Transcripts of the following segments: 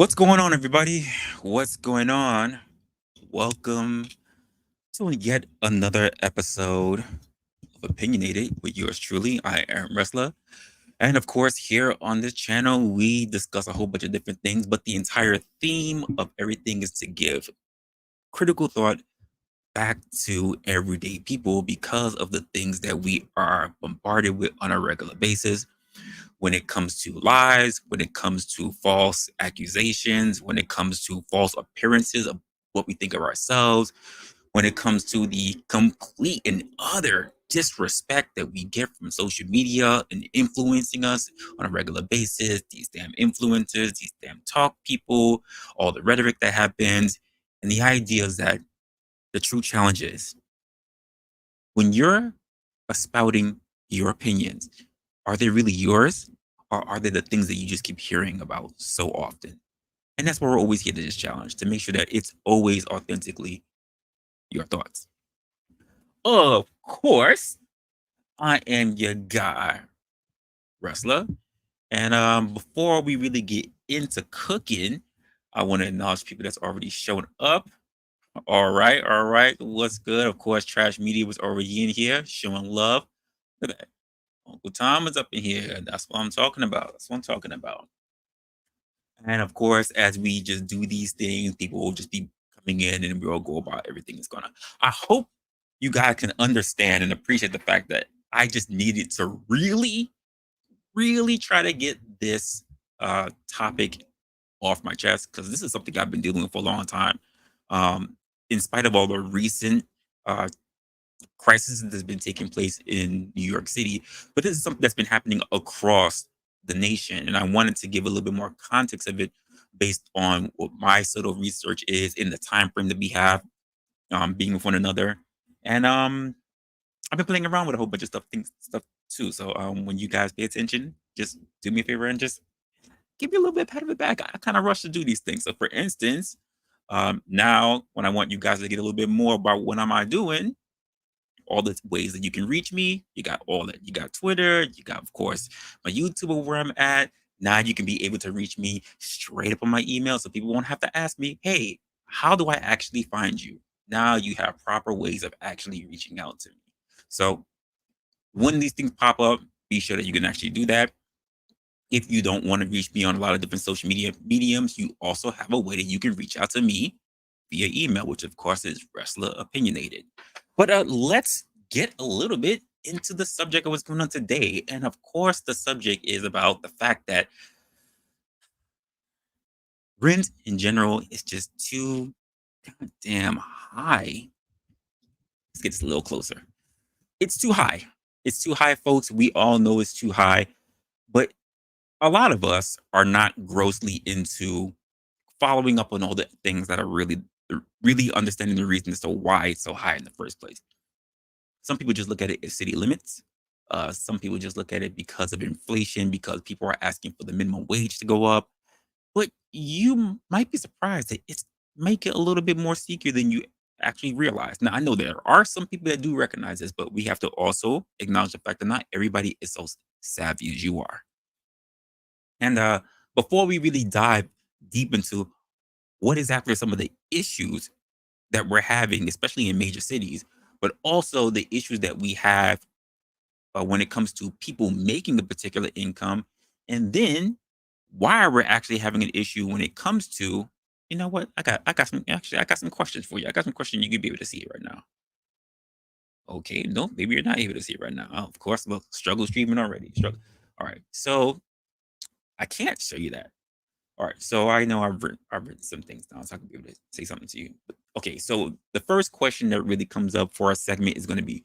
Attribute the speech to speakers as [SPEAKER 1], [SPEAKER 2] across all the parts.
[SPEAKER 1] What's going on, everybody? What's going on? Welcome to yet another episode of Opinionated with yours truly. I am Resla. And of course, here on this channel, we discuss a whole bunch of different things, but the entire theme of everything is to give critical thought back to everyday people because of the things that we are bombarded with on a regular basis when it comes to lies, when it comes to false accusations, when it comes to false appearances of what we think of ourselves, when it comes to the complete and utter disrespect that we get from social media and influencing us on a regular basis, these damn influencers, these damn talk people, all the rhetoric that happens. And the idea is that the true challenge is when you're espouting your opinions, are they really yours? Or are they the things that you just keep hearing about so often? And that's where we're always here to this challenge to make sure that it's always authentically your thoughts. Of course, I am your guy, Wrestler. And before we really get into cooking, I want to acknowledge people that's already shown up. All right, all right. What's good? Of course, Trash Media was already in here showing love. Look at that. Uncle Tom is up in here. That's what I'm talking about. That's what I'm talking about. And of course, as we just do these things, people will just be coming in and we'll go about everything that's going on. I hope you guys can understand and appreciate the fact that I just needed to really try to get this topic off my chest because this is something I've been dealing with for a long time. Um, in spite of all the recent uh, crisis that's been taking place in New York City, but this is something that's been happening across the nation. And I wanted to give a little bit more context of it based on what my sort of research is in the time frame that we have being with one another. And I've been playing around with a whole bunch of stuff too. So when you guys pay attention, just do me a favor and just give me a little bit of pat on the back. I kind of rush to do these things. So for instance, now when I want you guys to get a little bit more about what am I doing, all the ways that you can reach me. You got all that. You got Twitter. You got, of course, my YouTube where I'm at. Now you can be able to reach me straight up on my email so people won't have to ask me, hey, how do I actually find you? Now you have proper ways of actually reaching out to me. So when these things pop up, be sure that you can actually do that. If you don't want to reach me on a lot of different social media mediums, you also have a way that you can reach out to me via email, which of course is Wrestler Opinionated. But let's get a little bit into the subject of what's going on today. And of course, the subject is about the fact that rent in general is just too goddamn high. Let's get this a little closer. It's too high. It's too high, folks. We all know it's too high. But a lot of us are not grossly into following up on all the things that are really understanding the reason as to why it's so high in the first place. Some people just look at it as city limits. Some people just look at it because of inflation, because people are asking for the minimum wage to go up. But you might be surprised that it's make it a little bit more secure than you actually realize. Now, I know there are some people that do recognize this, but we have to also acknowledge the fact that not everybody is so savvy as you are. And before we really dive deep into what exactly are some of the issues that we're having, especially in major cities, but also the issues that we have when it comes to people making a particular income, and then why we're actually having an issue when it comes to, you know what? I got some questions for you. I got some questions you could be able to see it right now. Okay, no, maybe you're not able to see it right now. Of course, look, struggle streaming already. Struggle. All right, so I can't show you that. All right, so I know I've written some things down, so I can be able to say something to you. Okay, so the first question that really comes up for our segment is going to be: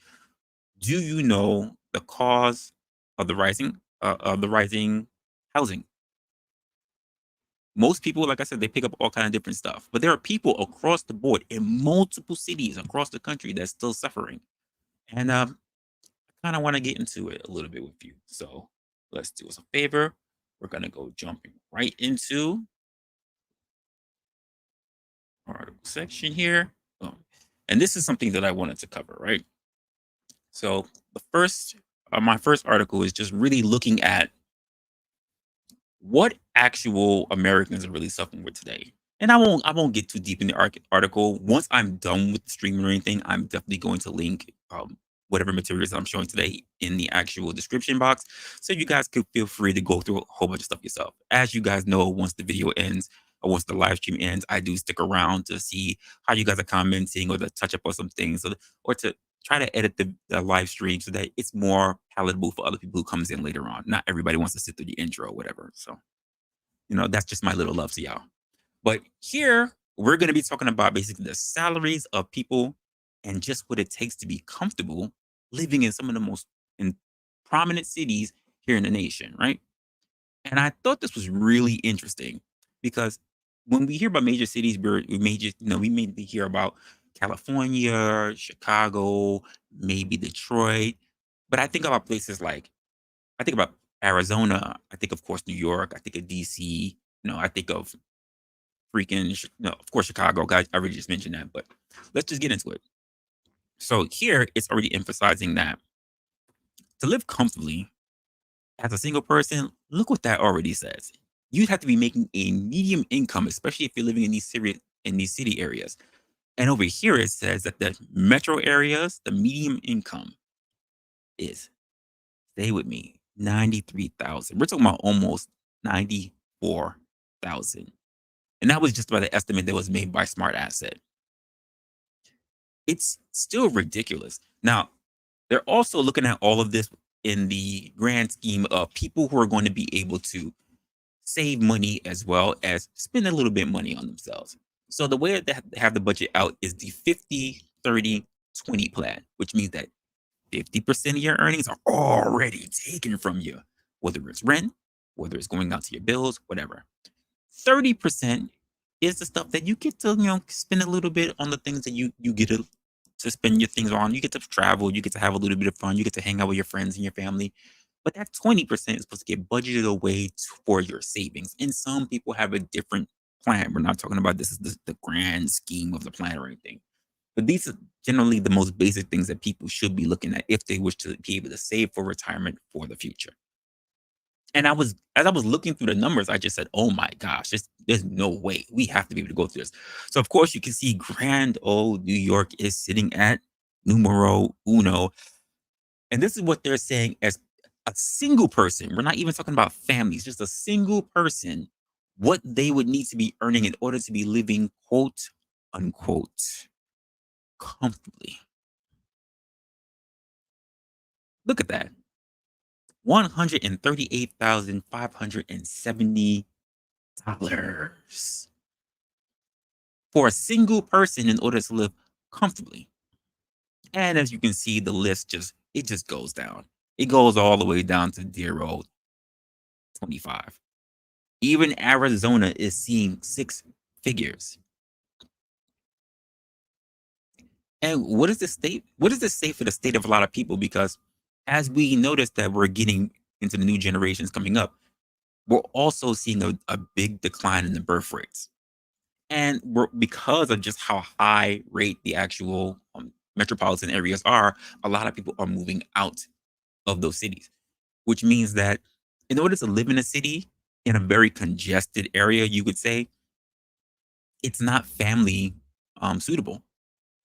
[SPEAKER 1] do you know the cause of the rising housing? Most people, like I said, they pick up all kind of different stuff, but there are people across the board in multiple cities across the country that's still suffering, and I kind of want to get into it a little bit with you. So let's do us a favor. We're gonna go jumping right into article section here. And this is something that I wanted to cover, right? So my first article is just really looking at what actual Americans are really suffering with today. And I won't get too deep in the article. Once I'm done with the streaming or anything, I'm definitely going to link whatever materials I'm showing today in the actual description box, so you guys could feel free to go through a whole bunch of stuff yourself. As you guys know, once the video ends or once the live stream ends, I do stick around to see how you guys are commenting or to touch up on some things, or to try to edit the live stream so that it's more palatable for other people who comes in later on. Not everybody wants to sit through the intro or whatever. So, that's just my little love to y'all. But here we're going to be talking about basically the salaries of people and just what it takes to be comfortable living in some of the most prominent cities here in the nation, right? And I thought this was really interesting because when we hear about major cities, we mainly hear about California, Chicago, maybe Detroit. But I think about places like, I think about Arizona. I think, of course, New York. I think of DC. I think of of course, Chicago. Guys, I already just mentioned that. But let's just get into it. So here, it's already emphasizing that to live comfortably as a single person, look what that already says. You'd have to be making a medium income, especially if you're living in these city areas. And over here, it says that the metro areas, the medium income is, stay with me, 93,000. We're talking about almost 94,000. And that was just by the estimate that was made by Smart Asset. It's still ridiculous. Now, they're also looking at all of this in the grand scheme of people who are going to be able to save money as well as spend a little bit money on themselves. So the way that they have the budget out is the 50-30-20 plan, which means that 50% of your earnings are already taken from you, whether it's rent, whether it's going out to your bills, whatever. 30% is the stuff that you get to, spend a little bit on the things that you get to spend your things on. You get to travel, you get to have a little bit of fun, you get to hang out with your friends and your family. But that 20% is supposed to get budgeted away for your savings. And some people have a different plan. We're not talking about this is the grand scheme of the plan or anything. But these are generally the most basic things that people should be looking at if they wish to be able to save for retirement for the future. And as I was looking through the numbers, I just said, oh my gosh, there's no way we have to be able to go through this. So, of course, you can see grand old New York is sitting at numero uno. And this is what they're saying as a single person. We're not even talking about families, just a single person, what they would need to be earning in order to be living, quote unquote, comfortably. Look at that. $138,570 for a single person in order to live comfortably. And as you can see, the list just goes down. It goes all the way down to dear old 25. Even Arizona is seeing six figures. And what does this say for the state of a lot of people? Because as we notice that we're getting into the new generations coming up, we're also seeing a big decline in the birth rates. And because of just how high rate the actual metropolitan areas are, a lot of people are moving out of those cities, which means that in order to live in a city in a very congested area, you would say it's not family suitable,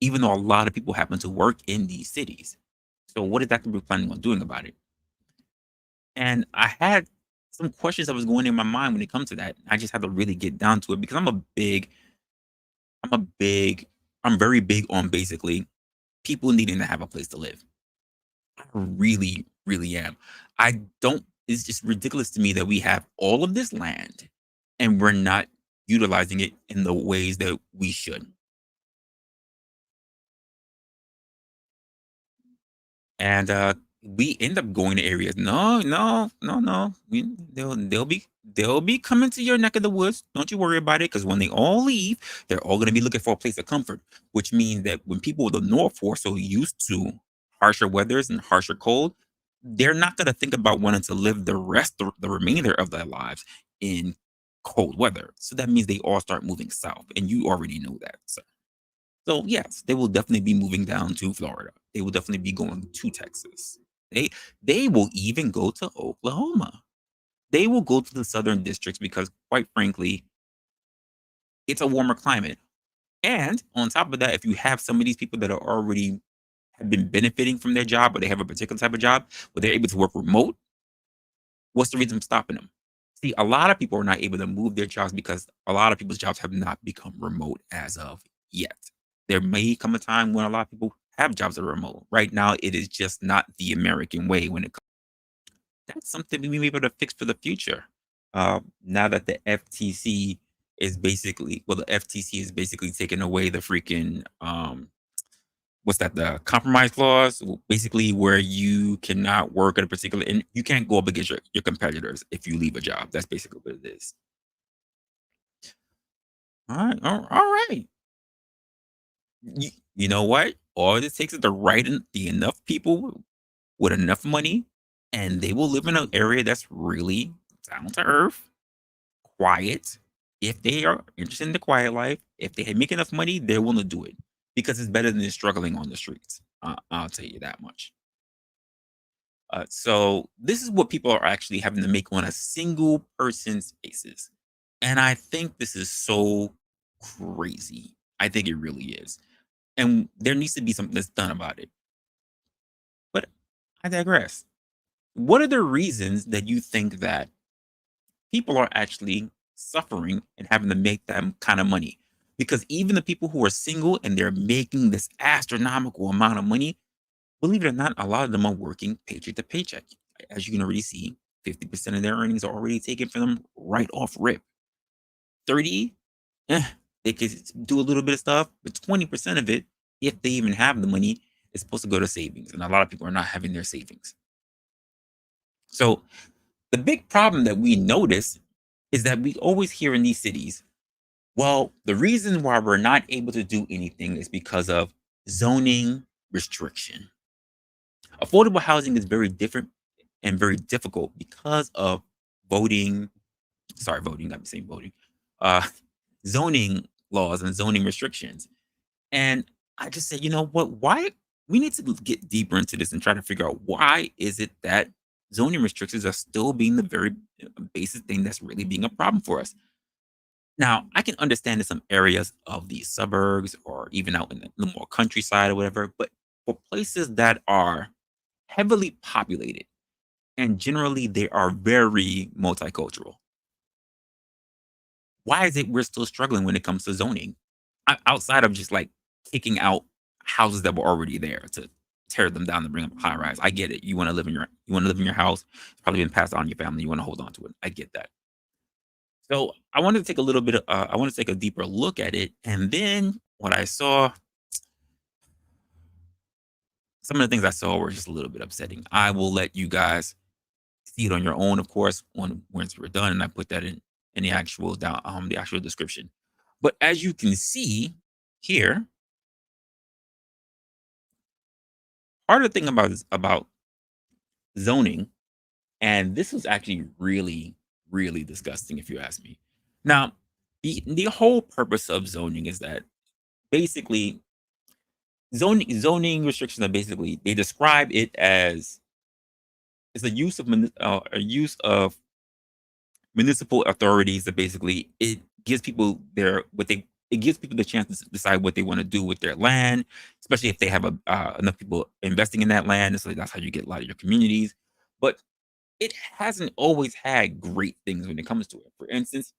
[SPEAKER 1] even though a lot of people happen to work in these cities. So what exactly are we planning on doing about it? And I had some questions that was going in my mind when it comes to that. I just had to really get down to it because I'm very big on basically people needing to have a place to live. I really, really am. I don't, it's just ridiculous to me that we have all of this land and we're not utilizing it in the ways that we should. And we end up going to areas. No, no, no, no. They'll be coming to your neck of the woods. Don't you worry about it. Because when they all leave, they're all going to be looking for a place of comfort. Which means that when people in the north who are so used to harsher weathers and harsher cold, they're not going to think about wanting to live the remainder of their lives in cold weather. So that means they all start moving south, and you already know that. So yes, they will definitely be moving down to Florida. They will definitely be going to Texas. They they will even go to Oklahoma. they will go to the southern districts because, quite frankly, it's a warmer climate. And on top of that, if you have some of these people that are already have been benefiting from their job, or they have a particular type of job where they're able to work remote, what's the reason stopping them? See, a lot of people are not able to move their jobs because a lot of people's jobs have not become remote as of yet. There may come a time when a lot of people have jobs that are remote. Right now, it is just not the American way when it comes. That's something we may be able to fix for the future. Now that the FTC is basically, well, the FTC is basically taking away the freaking what's that, the compromise clause, basically where you cannot work at a particular, and you can't go up against your competitors if you leave a job. That's basically what it is. All right. You know what? All it takes is the enough people with enough money, and they will live in an area that's really down to earth, quiet. If they are interested in the quiet life, if they make enough money, they're willing to do it because it's better than struggling on the streets. I'll tell you that much. So this is what people are actually having to make on a single person's basis. And I think this is so crazy. I think it really is. And there needs to be something that's done about it. But I digress. What are the reasons that you think that people are actually suffering and having to make that kind of money? Because even the people who are single and they're making this astronomical amount of money, believe it or not, a lot of them are working paycheck to paycheck. As you can already see, 50% of their earnings are already taken from them right off rip. 30, eh, they could do a little bit of stuff, but 20% of it, if they even have the money, is supposed to go to savings. And a lot of people are not having their savings. So the big problem that we notice is that we always hear in these cities, well, the reason why we're not able to do anything is because of zoning restriction. Affordable housing is very different and very difficult because of voting. Sorry, voting. I'm saying voting. Uh, zoning laws and zoning restrictions. And I just said, you know what? Why we need to get deeper into this and try to figure out why is it that zoning restrictions are still being the very basic thing that's really being a problem for us. Now, I can understand in some areas of the suburbs or even out in the more countryside or whatever, but for places that are heavily populated and generally they are very multicultural. Why is it we're still struggling when it comes to zoning? Outside of just like kicking out houses that were already there to tear them down and bring up high rise. I get it. You want to live in your house. It's probably been passed on to your family. You want to hold on to it. I get that. So I wanted to take a little bit of, I want to take a deeper look at it. And then what I saw, some of the things I saw were just a little bit upsetting. I will let you guys see it on your own, of course, when once we're done, and I put that in the actual description. But as you can see here, part of the thing about zoning, and this was actually really, really disgusting, if you ask me. Now, the whole purpose of zoning is that basically zoning restrictions are basically they describe it as it's a use of municipal authorities that basically it gives people their what they it gives people the chance to decide what they want to do with their land, especially if they have enough people investing in that land. So that's how you get a lot of your communities. But it hasn't always had great things when it comes to it. For instance,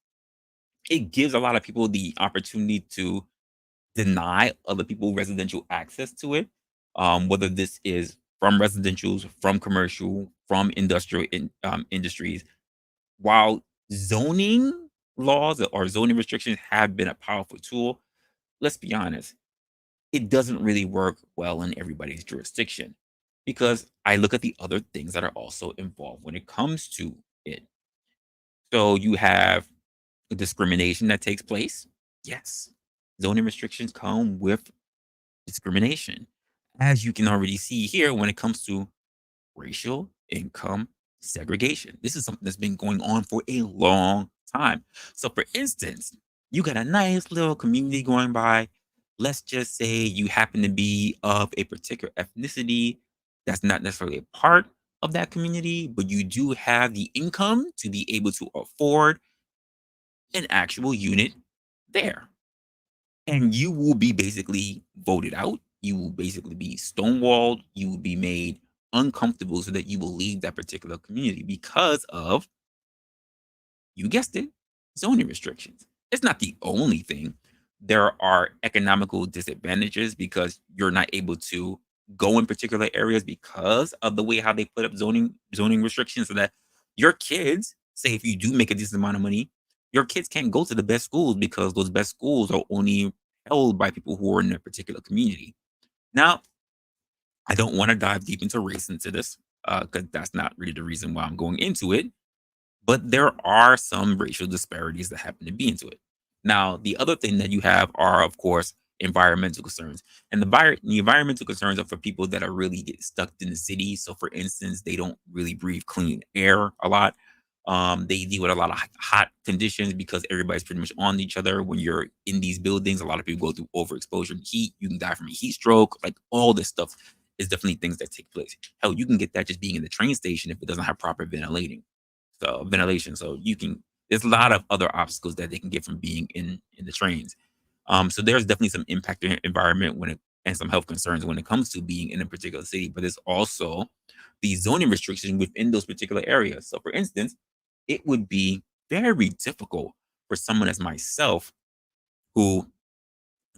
[SPEAKER 1] it gives a lot of people the opportunity to deny other people residential access to it, whether this is from residentials, from commercial, from industries. While zoning laws or zoning restrictions have been a powerful tool, let's be honest, it doesn't really work well in everybody's jurisdiction because I look at the other things that are also involved when it comes to it. So you have discrimination that takes place. Yes, zoning restrictions come with discrimination. As you can already see here, when it comes to racial income segregation. This is something that's been going on for a long time. So, for instance, you got a nice little community going by. Let's just say you happen to be of a particular ethnicity that's not necessarily a part of that community, but you do have the income to be able to afford an actual unit there. And you will be basically voted out. You will basically be stonewalled. You will be made uncomfortable so that you will leave that particular community because of, you guessed it, zoning restrictions. It's not the only thing. There are economical disadvantages because you're not able to go in particular areas because of the way how they put up zoning restrictions, so that your kids, say if you do make a decent amount of money, your kids can't go to the best schools because those best schools are only held by people who are in a particular community. Now, I don't want to dive deep into race into this because that's not really the reason why I'm going into it, but there are some racial disparities that happen to be into it. Now, the other thing that you have are, of course, environmental concerns. And the environmental concerns are for people that are really get stuck in the city. So, for instance, they don't really breathe clean air a lot. They deal with a lot of hot conditions because everybody's pretty much on each other. When you're in these buildings, a lot of people go through overexposure and heat. You can die from a heat stroke. Like all this stuff is definitely things that take place. Hell, you can get that just being in the train station if it doesn't have proper ventilation. So you can, there's a lot of other obstacles that they can get from being in the trains. So there's definitely some impact in the environment and some health concerns when it comes to being in a particular city. But there's also the zoning restrictions within those particular areas. So for instance, it would be very difficult for someone as myself who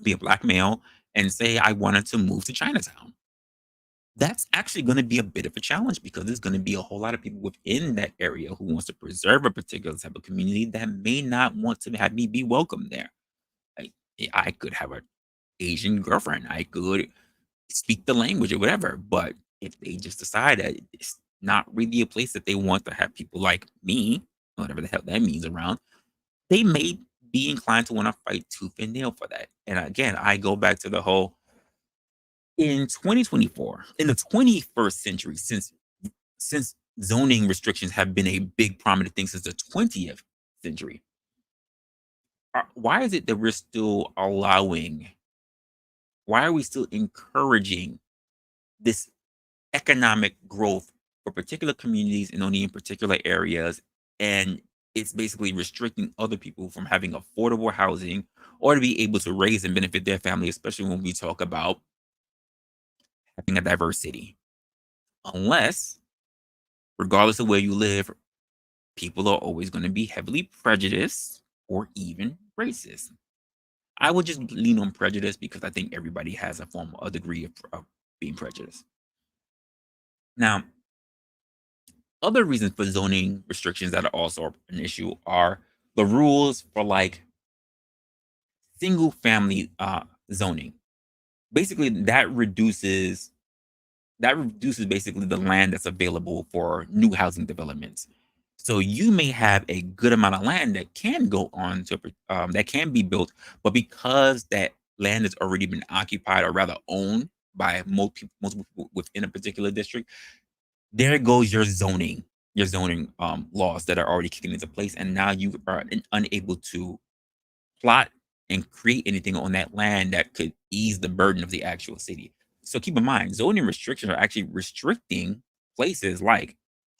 [SPEAKER 1] be a black male and say I wanted to move to Chinatown. That's actually going to be a bit of a challenge because there's going to be a whole lot of people within that area who wants to preserve a particular type of community that may not want to have me be welcome there. Like, I could have an Asian girlfriend, I could speak the language or whatever, but if they just decide that it's not really a place that they want to have people like me, whatever the hell that means around, they may be inclined to want to fight tooth and nail for that. And again, I go back to the whole, in 2024, in the 21st century, since zoning restrictions have been a big prominent thing since the 20th century, why is it that we're still allowing, why are we still encouraging this economic growth for particular communities and only in particular areas? And it's basically restricting other people from having affordable housing or to be able to raise and benefit their family, especially when we talk about having a diverse city. Unless, regardless of where you live, people are always going to be heavily prejudiced or even racist. I would just lean on prejudice because I think everybody has a degree of being prejudiced. Now, other reasons for zoning restrictions that are also an issue are the rules for like single family zoning. Basically, that reduces basically the land that's available for new housing developments. So you may have a good amount of land that can go on to that can be built, but because that land has already been occupied or rather owned by multiple people within a particular district, there goes your zoning laws that are already kicking into place, and now you are unable to plot and create anything on that land that could ease the burden of the actual city. So keep in mind, zoning restrictions are actually restricting places like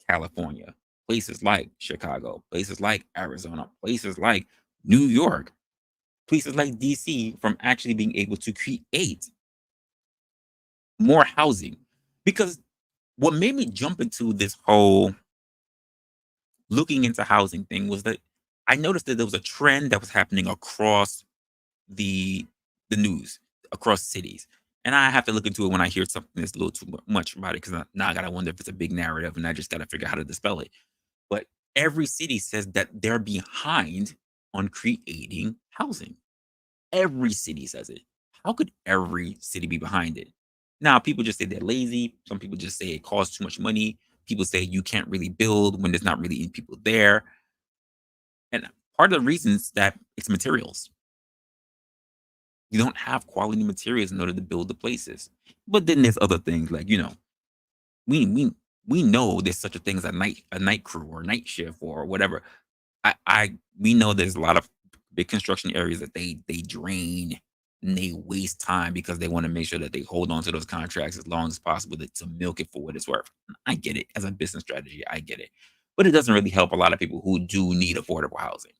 [SPEAKER 1] California, places like Chicago, places like Arizona, places like New York, places like DC from actually being able to create more housing. Because what made me jump into this whole looking into housing thing was that I noticed that there was a trend that was happening across the the news, across cities. And I have to look into it when I hear something that's a little too much about it because now I gotta wonder if it's a big narrative and I just gotta figure out how to dispel it. But every city says that they're behind on creating housing. Every city says it. How could every city be behind it? Now, people just say they're lazy. Some people just say it costs too much money. People say you can't really build when there's not really any people there. And part of the reasons that it's materials. You don't have quality materials in order to build the places. But then there's other things like, we we we know there's such a thing as a night crew or night shift or whatever. I we know there's a lot of big construction areas that they drain and they waste time because they want to make sure that they hold on to those contracts as long as possible to milk it for what it's worth. I get it as a business strategy. I get it. But it doesn't really help a lot of people who do need affordable housing.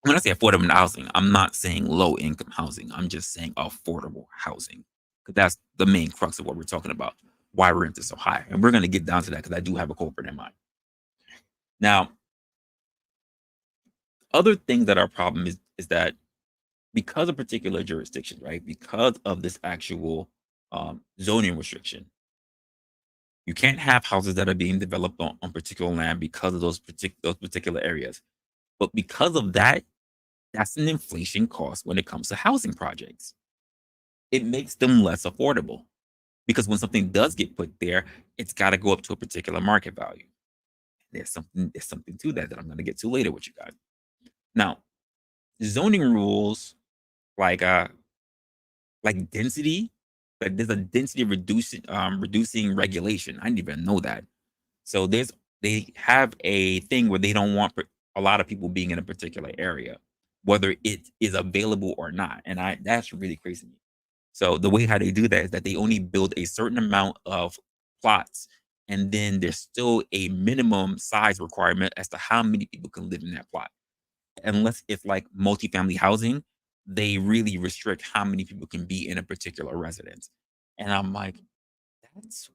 [SPEAKER 1] When I say affordable housing, I'm not saying low income housing. I'm just saying affordable housing. Because that's the main crux of what we're talking about. Why rent is so high. And we're going to get down to that because I do have a culprit in mind. Now, other things that are a problem is that because of particular jurisdiction, right? Because of this actual zoning restriction, you can't have houses that are being developed on particular land because of those particular areas. But because of that, that's an inflation cost when it comes to housing projects. It makes them less affordable because when something does get put there, it's got to go up to a particular market value. There's something to that I'm going to get to later with you guys. Now, zoning rules like density, like there's a density reducing regulation. I didn't even know that. So they have a thing where they don't want a lot of people being in a particular area, whether it is available or not. And that's really crazy to me. So the way how they do that is that they only build a certain amount of plots, and then there's still a minimum size requirement as to how many people can live in that plot. Unless it's like multifamily housing, they really restrict how many people can be in a particular residence. And I'm like, that's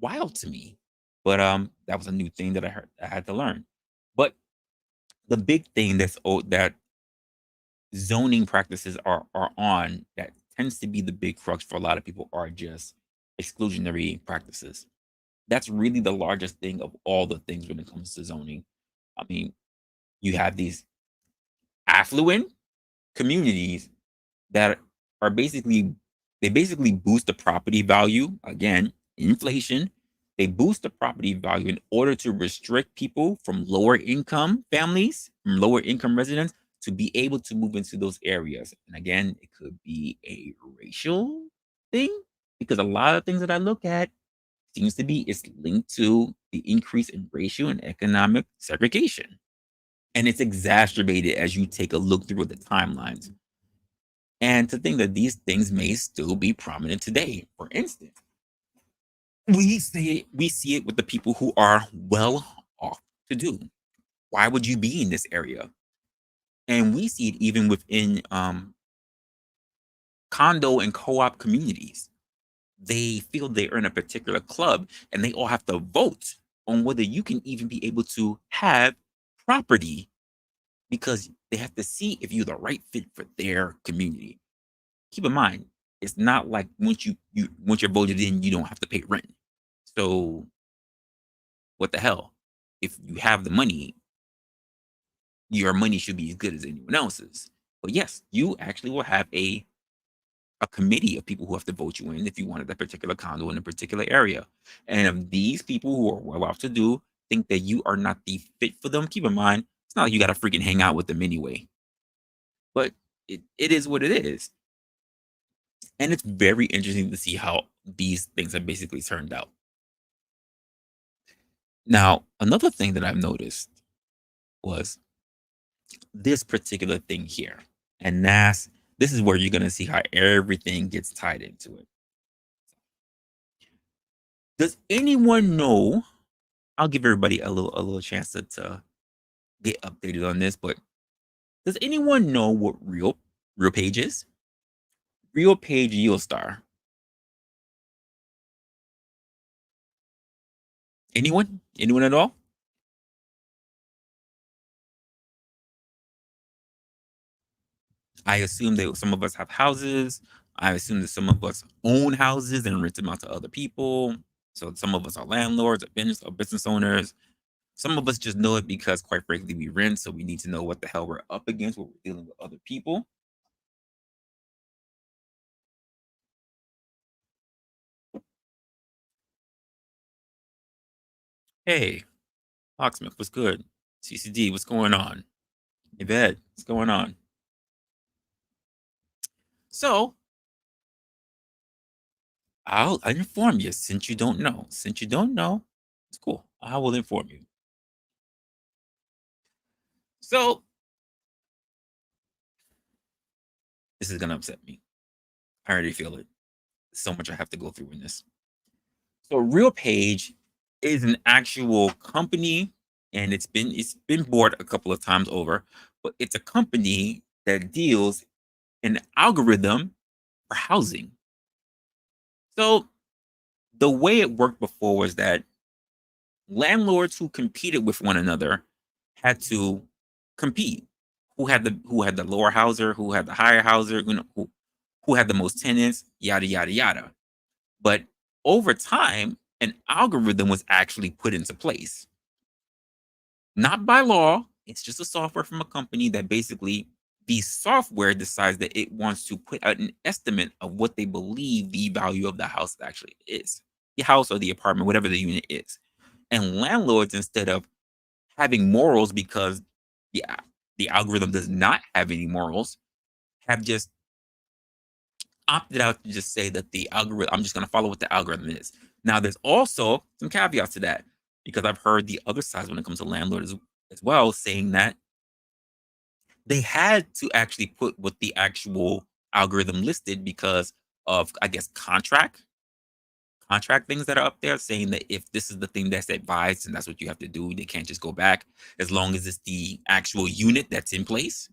[SPEAKER 1] wild to me. But that was a new thing that I had to learn. But the big thing that zoning practices are on that tends to be the big crux for a lot of people are just exclusionary practices. That's really the largest thing of all the things when it comes to zoning. I mean, you have these affluent communities that are basically boost the property value. Again, inflation. They boost the property value in order to restrict people from lower income families, from lower income residents, to be able to move into those areas. And again, it could be a racial thing because a lot of things that I look at seems to be it's linked to the increase in racial and economic segregation. And it's exacerbated as you take a look through the timelines. And to think that these things may still be prominent today. For instance, we see it with the people who are well off to do. Why would you be in this area? And we see it even within condo and co-op communities. They feel they're in a particular club and they all have to vote on whether you can even be able to have property because they have to see if you're the right fit for their community. Keep in mind, it's not like once you're voted in, you don't have to pay rent. So what the hell? If you have the money, your money should be as good as anyone else's. But yes, you actually will have a committee of people who have to vote you in if you wanted that particular condo in a particular area. And if these people who are well off to do think that you are not the fit for them, keep in mind, it's not like you got to freaking hang out with them anyway. But it is what it is. And it's very interesting to see how these things have basically turned out. Now, another thing that I've noticed was this particular thing here. And this is where you're going to see how everything gets tied into it. Does anyone know? I'll give everybody a little chance to get updated on this, but does anyone know what real page is? Real page yield star. Anyone? Anyone at all? I assume that some of us have houses. I assume that some of us own houses and rent them out to other people. So some of us are landlords or business owners. Some of us just know it because, quite frankly, we rent, so we need to know what the hell we're up against when we're dealing with other people. Hey, Locksmith, what's good? CCD, what's going on? Yvette, what's going on? So I'll inform you since you don't know. Since you don't know, it's cool. I will inform you. So This is gonna upset me. I already feel it. So much I have to go through in this. So RealPage is an actual company, and it's been bought a couple of times over, but it's a company that deals in algorithm for housing. So the way it worked before was that landlords who competed with one another had to compete. Who had the lower houser, who had the higher houser, who had the most tenants, yada yada yada. But over time, an algorithm was actually put into place. Not by law, it's just a software from a company that basically the software decides that it wants to put out an estimate of what they believe the value of the house actually is. The house or the apartment, whatever the unit is. And landlords, instead of having morals because the the algorithm does not have any morals, have just opted out to just say that the algorithm, I'm just going to follow what the algorithm is. Now, there's also some caveats to that because I've heard the other sides when it comes to landlords as well saying that they had to actually put what the actual algorithm listed because of, I guess, contract things that are up there saying that if this is the thing that's advised and that's what you have to do, they can't just go back as long as it's the actual unit that's in place.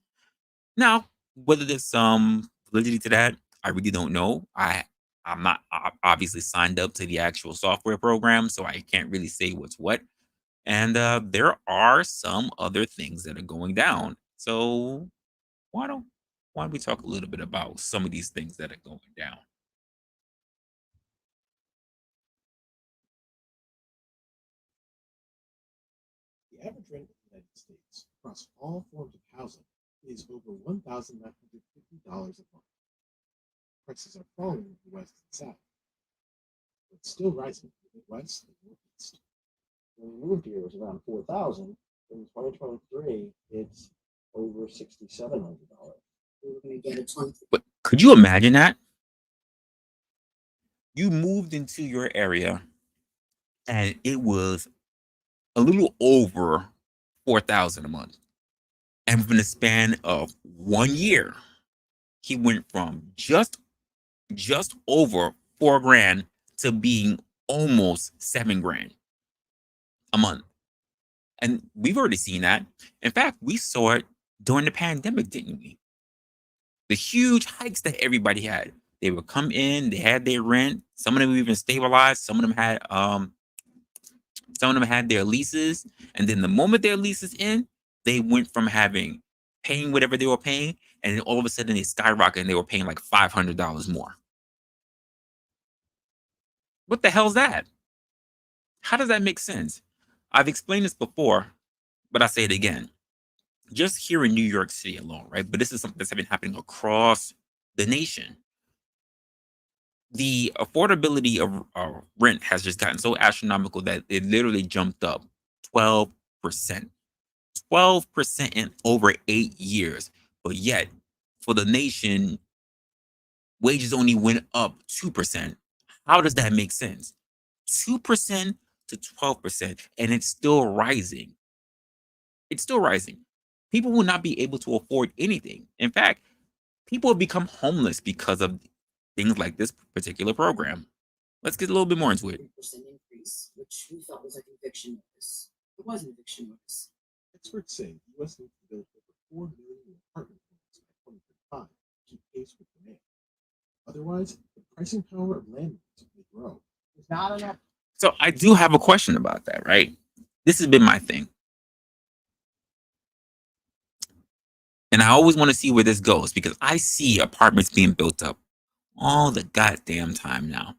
[SPEAKER 1] Now, whether there's some validity to that, I really don't know. I'm not obviously signed up to the actual software program, so I can't really say what's what. And there are some other things that are going down. So why don't why don't we talk a little bit about some of these things that are going down?
[SPEAKER 2] The average rent in the United States across all forms of housing is over $1,950 a month. Prices are falling in the West and South, but still rising in the Midwest and Northeast. When we moved here, it was around 4,000. In 2023, it's over $6,700. We're going to get a 20.
[SPEAKER 1] But could you imagine that? You moved into your area and it was a little over 4,000 a month. And within the span of 1 year, he went from just over 4 grand to being almost 7 grand a month. And we've already seen that. In fact, we saw it during the pandemic, didn't we? The huge hikes that everybody had. They would come in, they had their rent. Some of them even stabilized. Some of them had their leases. And then the moment their leases in, they went from paying whatever they were paying, and then all of a sudden they skyrocketed and they were paying like $500 more. What the hell's that? How does that make sense? I've explained this before, but I say it again. Just here in New York City alone, right? But this is something that's been happening across the nation. The affordability of rent has just gotten so astronomical that it literally jumped up 12%. 12% in over 8 years. But yet, for the nation, wages only went up 2%. How does that make sense? 2% to 12%, and it's still rising. It's still rising. People will not be able to afford anything. In fact, people have become homeless because of things like this particular program. Let's get a little bit more into it.
[SPEAKER 2] 3% increase, which we thought was like an eviction notice. It was an eviction notice. Experts say the U.S. needs to build over 4 million apartment homes by 2035 to keep pace with demand. Otherwise, the pricing power of landlords may grow. There's not enough.
[SPEAKER 1] So I do have a question about that, right? This has been my thing. And I always want to see where this goes because I see apartments being built up all the goddamn time now.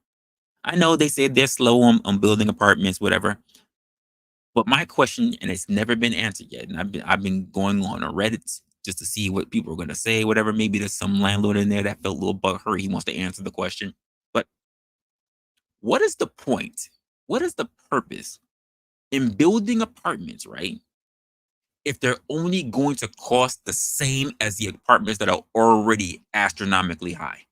[SPEAKER 1] I know they say they're slow on building apartments, whatever. But my question, and it's never been answered yet, and I've been going on Reddit just to see what people are going to say, whatever. Maybe there's some landlord in there that felt a little butthurt. He wants to answer the question. But what is the point? What is the purpose in building apartments, right? If they're only going to cost the same as the apartments that are already astronomically high.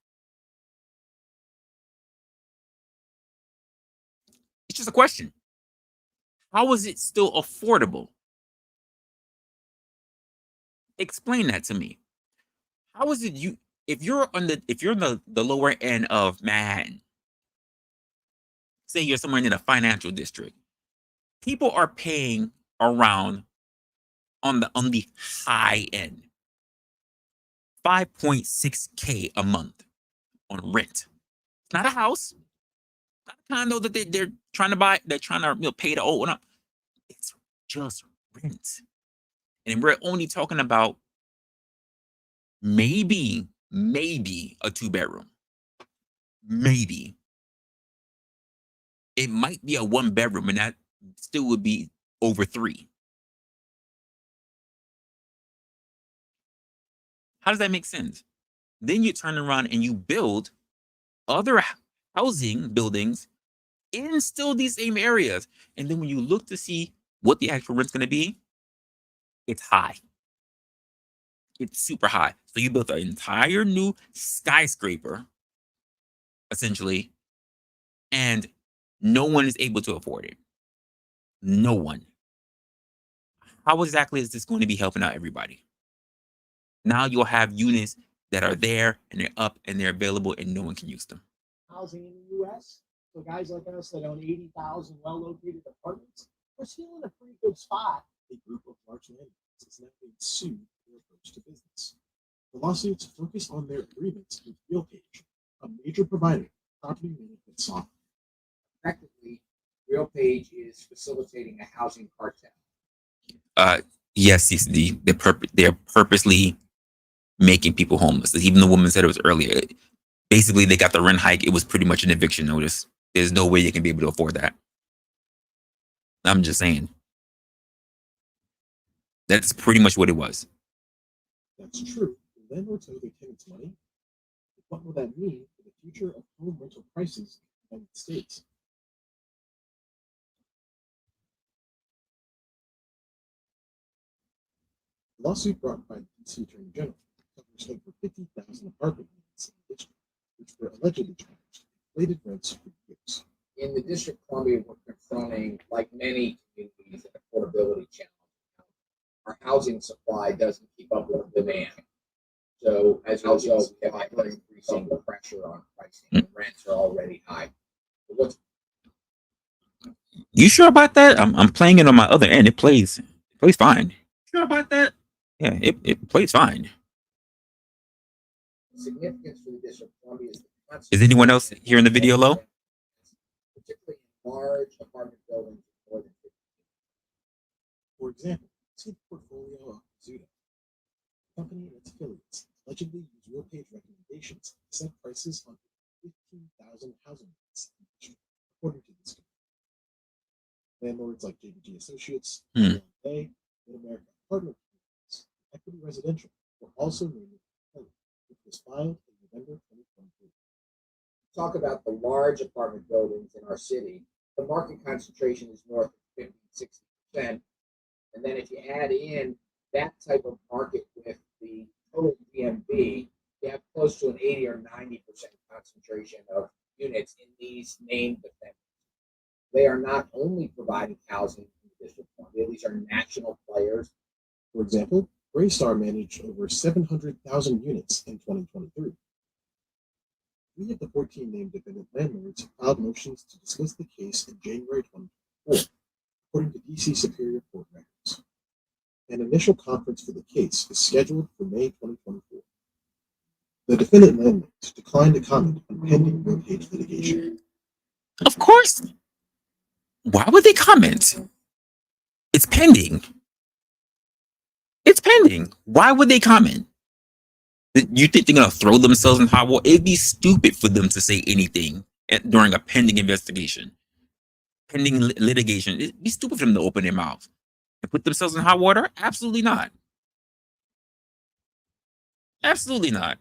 [SPEAKER 1] It's just a question. How is it still affordable? Explain that to me. How is it if you're on the lower end of Manhattan, say you're somewhere in the financial district, people are paying around on the high end 5.6K a month on rent. Not a house, not a condo that they're trying to buy, they're trying to pay to own up. It's just rent. And we're only talking about maybe a two-bedroom. Maybe. It might be a one-bedroom, and that still would be over three. How does that make sense? Then you turn around and you build other housing buildings in still these same areas. And then when you look to see what the actual rent's going to be, it's high. It's super high. So you built an entire new skyscraper, essentially, and no one is able to afford it. No one. How exactly is this going to be helping out everybody? Now you'll have units that are there and they're up and they're available and no one can use them.
[SPEAKER 2] Housing in the U.S. So guys like us that own 80,000 well-located apartments, we're still in a pretty good spot. A group of large landlords is now being sued for their approach to business. The lawsuits focus on their agreements with RealPage, a major provider of property management software.
[SPEAKER 3] Effectively, RealPage is facilitating a housing cartel.
[SPEAKER 1] Yes, they're purposely making people homeless. Even the woman said it was earlier. Basically, they got the rent hike. It was pretty much an eviction notice. There's no way they can be able to afford that. I'm just saying. That's pretty much what it was.
[SPEAKER 2] That's true. The landlords owe their tenants money. What will that mean for the future of home rental prices in the United States? The lawsuit brought by the DC Attorney General covers over 50,000 apartment units in the district, which were allegedly charged inflated rents for years.
[SPEAKER 3] In the District of Columbia, we're confronting, like many communities, an affordability challenge. Our housing supply doesn't keep up with demand. So as a result, we have ever increasing pressure on pricing. The rents are already high.
[SPEAKER 1] You sure about that? I'm playing it on my other end. It plays fine. Sure about that? Yeah, it plays fine.
[SPEAKER 3] Significance for the District of Columbia
[SPEAKER 1] is anyone else here in the video low?
[SPEAKER 3] Particularly in large apartment buildings with more than 50.
[SPEAKER 2] For example, see the portfolio of Zuda. The company and its affiliates allegedly use RealPage recommendations to set prices on 15,000 housing units in the district, according to this company. Landlords like JBG Associates, Bay, Mid-America Apartment Communities, Equity Residential were also named in the complaint, which was filed in November 2023.
[SPEAKER 3] Talk about the large apartment buildings in our city. The market concentration is north of 50, 60%. And then if you add in that type of market with the total DMV, you have close to an 80 or 90% concentration of units in these named defendants. They are not only providing housing in the District of Columbia, these are national players.
[SPEAKER 2] For example, Greystar managed over 700,000 units in 2023. 3 of the 14 named defendant landlords filed motions to dismiss the case in January 2024, according to DC Superior Court records. An initial conference for the case is scheduled for May 2024. The defendant landlords declined to comment on pending RealPage litigation.
[SPEAKER 1] Of course. Why would they comment? It's pending. It's pending. Why would they comment? You think they're gonna throw themselves in hot water? It'd be stupid for them to say anything during a pending investigation, pending litigation. It'd be stupid for them to open their mouths and put themselves in hot water. Absolutely not. Absolutely not.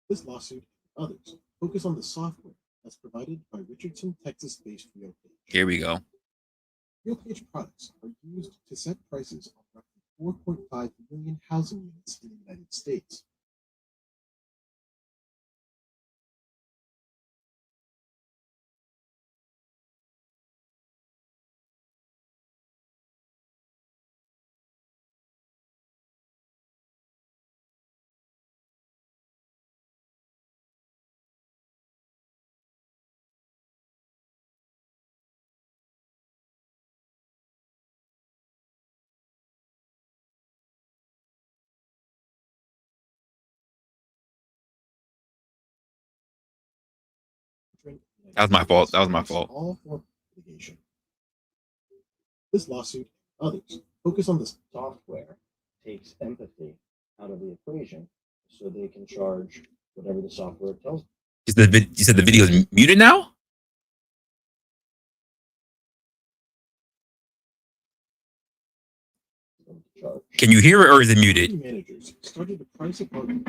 [SPEAKER 2] This lawsuit and others focus on the software that's provided by Richardson, Texas-based RealPage.
[SPEAKER 1] Here we go.
[SPEAKER 2] RealPage products are used to set prices on roughly 4.5 million housing units in the United States.
[SPEAKER 1] That was my fault. That was my
[SPEAKER 2] across
[SPEAKER 1] fault.
[SPEAKER 2] all forms of litigation. This lawsuit and others focus on the
[SPEAKER 4] software takes empathy out of the equation so they can charge whatever the software tells them.
[SPEAKER 1] You said the video is muted now?
[SPEAKER 4] to charge.
[SPEAKER 1] Can you hear it or is it muted?
[SPEAKER 2] property managers started to price apartment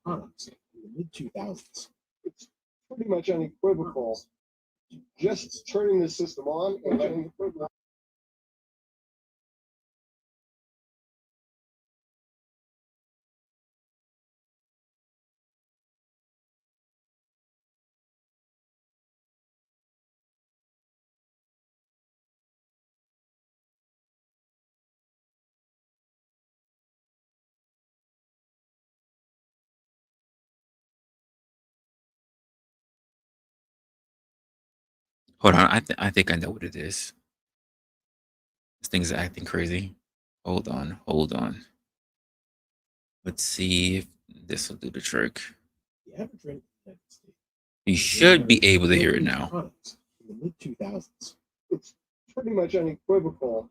[SPEAKER 2] products in the mid 2000s.
[SPEAKER 5] It's pretty much unequivocal. Just turning the system on and letting the program.
[SPEAKER 1] Hold on. I think I know what it is. This thing's acting crazy. Hold on. Hold on. Let's see if this will do the trick.
[SPEAKER 2] The average rent in the United States.
[SPEAKER 1] You should be able to hear it now.
[SPEAKER 2] Products in the mid 2000s.
[SPEAKER 5] It's pretty much unequivocal.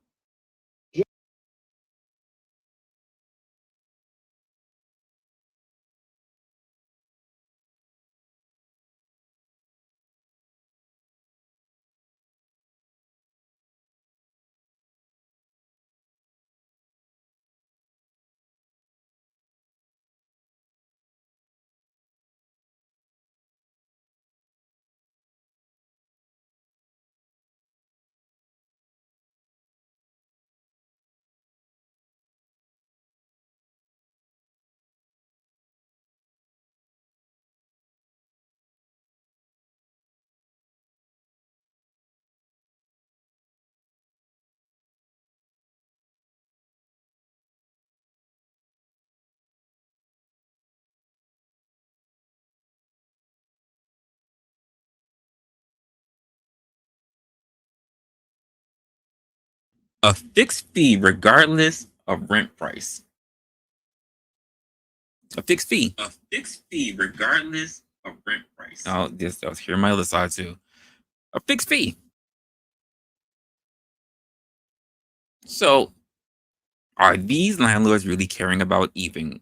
[SPEAKER 1] A fixed fee regardless of rent price. A fixed fee. A fixed fee regardless of rent price. Oh, this I was hearing my other side too. A fixed fee. So are these landlords really caring about even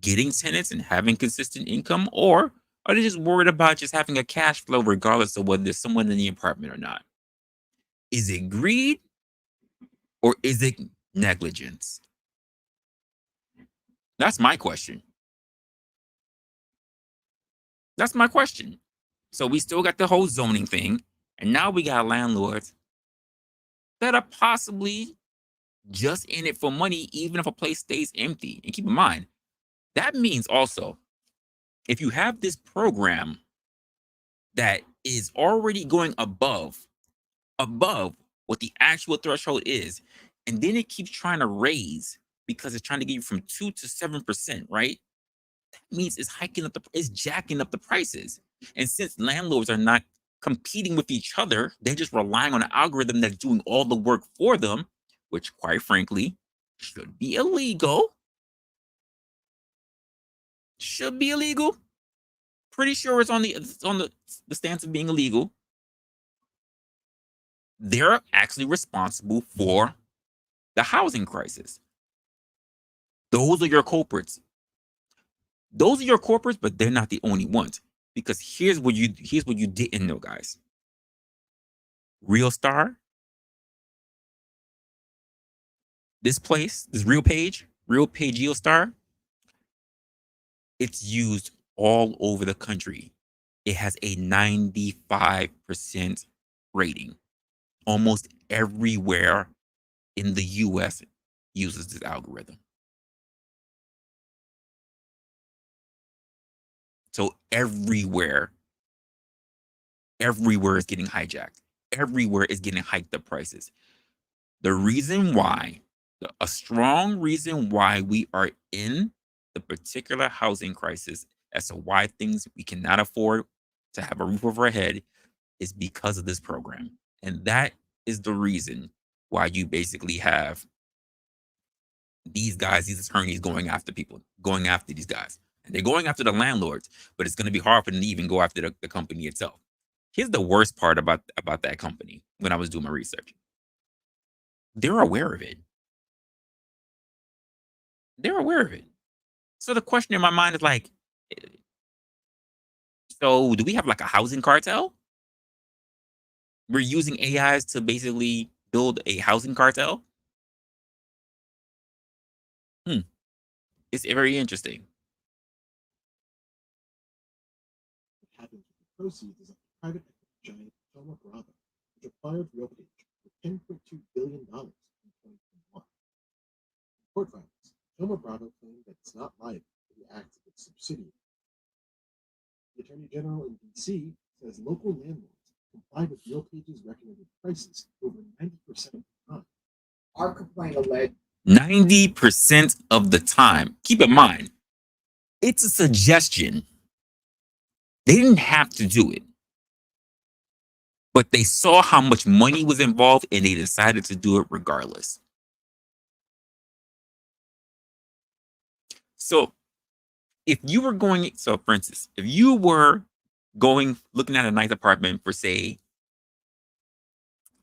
[SPEAKER 1] getting tenants and having consistent income, or are they just worried about just having a cash flow regardless of whether there's someone in the apartment or not? Is it greed or is it negligence? That's my question. That's my question. So we still got the whole zoning thing, and now we got landlords that are possibly just in it for money, even if a place stays empty. And keep in mind, that means also, if you have this program that is already going above what the actual threshold is, and then it keeps trying to raise because it's trying to get you from 2 to 7%, right? That means it's jacking up the prices. And since landlords are not competing with each other, they're just relying on an algorithm that's doing all the work for them, which quite frankly should be illegal. Should be illegal. Pretty sure it's on the stance of being illegal. They're actually responsible for the housing crisis. Those are your culprits. Those are your culprits, but they're not the only ones. Because here's what you didn't know, guys. Real Star, this place, this Real Page Geostar, it's used all over the country. It has a 95% rating. Almost everywhere in the US uses this algorithm. So everywhere is getting hijacked. Everywhere is getting hiked up prices. The reason why, a strong reason why we are in the particular housing crisis as to why things we cannot afford to have a roof over our head is because of this program. And that is the reason why you basically have these guys, these attorneys going after people, going after these guys. And they're going after the landlords, but it's going to be hard for them to even go after the company itself. Here's the worst part about that company when I was doing my research. They're aware of it. They're aware of it. So the question in my mind is like, so do we have like a housing cartel? We're using AIs to basically build a housing cartel? It's very interesting.
[SPEAKER 2] What happens with the proceeds is that the private equity giant Thoma Bravo, which acquired RealPage for $10.2 billion in 2021. In court filings, Thoma Bravo claimed that it's not liable for the acts of its subsidiary. The Attorney General in D.C. says local landlords comply with RealPage's recommended prices over 90% of the time.
[SPEAKER 3] Our complaint alleged
[SPEAKER 1] 90% of the time. Keep in mind, it's a suggestion. They didn't have to do it, but they saw how much money was involved and they decided to do it regardless. So if you were going, so for instance, if you were going looking at a nice apartment for, say,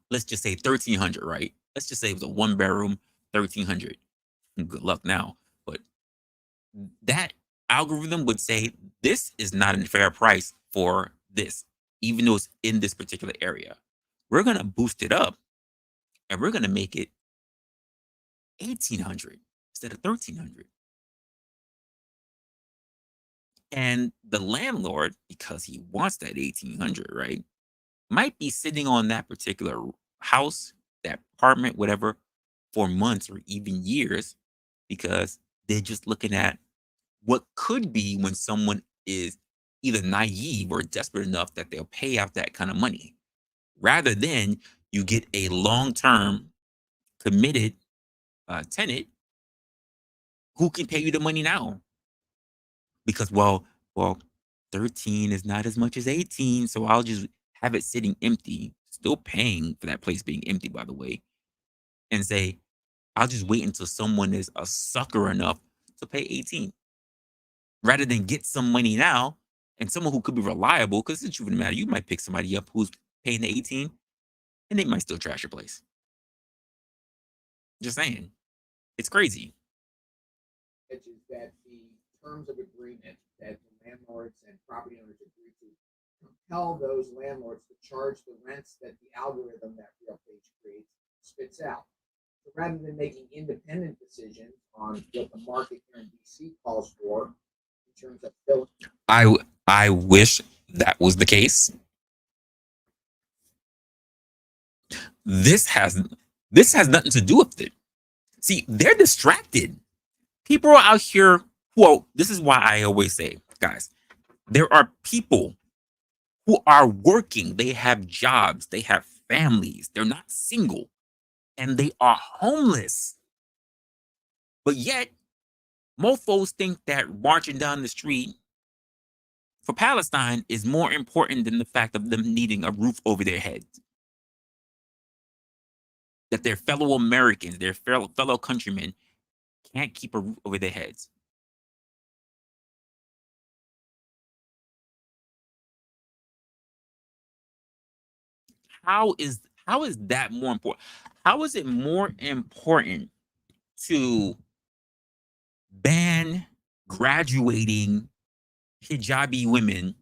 [SPEAKER 1] let's just say 1,300, right? Let's just say it was a 1-bedroom, 1,300. Good luck now. But that algorithm would say this is not a fair price for this, even though it's in this particular area. We're gonna boost it up and we're gonna make it 1,800 instead of 1,300. And the landlord, because he wants that 1,800, right, might be sitting on that particular house, that apartment, whatever, for months or even years, because they're just looking at what could be when someone is either naive or desperate enough that they'll pay out that kind of money, rather than you get a long-term committed tenant who can pay you the money now. Because well, 13 is not as much as 18, so I'll just have it sitting empty, still paying for that place being empty, by the way, and say, I'll just wait until someone is a sucker enough to pay 18, rather than get some money now and someone who could be reliable. Because the truth of the matter, you might pick somebody up who's paying the 18 and they might still trash your place. Just saying. It's crazy.
[SPEAKER 3] is that the terms of agreement that the landlords and property owners agree to compel those landlords to charge the rents that the algorithm that RealPage creates spits out. So rather than making independent decisions on what the market here in DC calls for in terms of filling.
[SPEAKER 1] I wish that was the case. This has nothing to do with it. See, they're distracted. People are out here. Well, this is why I always say, guys, there are people who are working. They have jobs. They have families. They're not single, and they are homeless. But yet, mofos think that marching down the street for Palestine is more important than the fact of them needing a roof over their heads. That their fellow Americans, their fellow countrymen, can't keep a roof over their heads. How is that more important? How is it more important to ban graduating hijabi women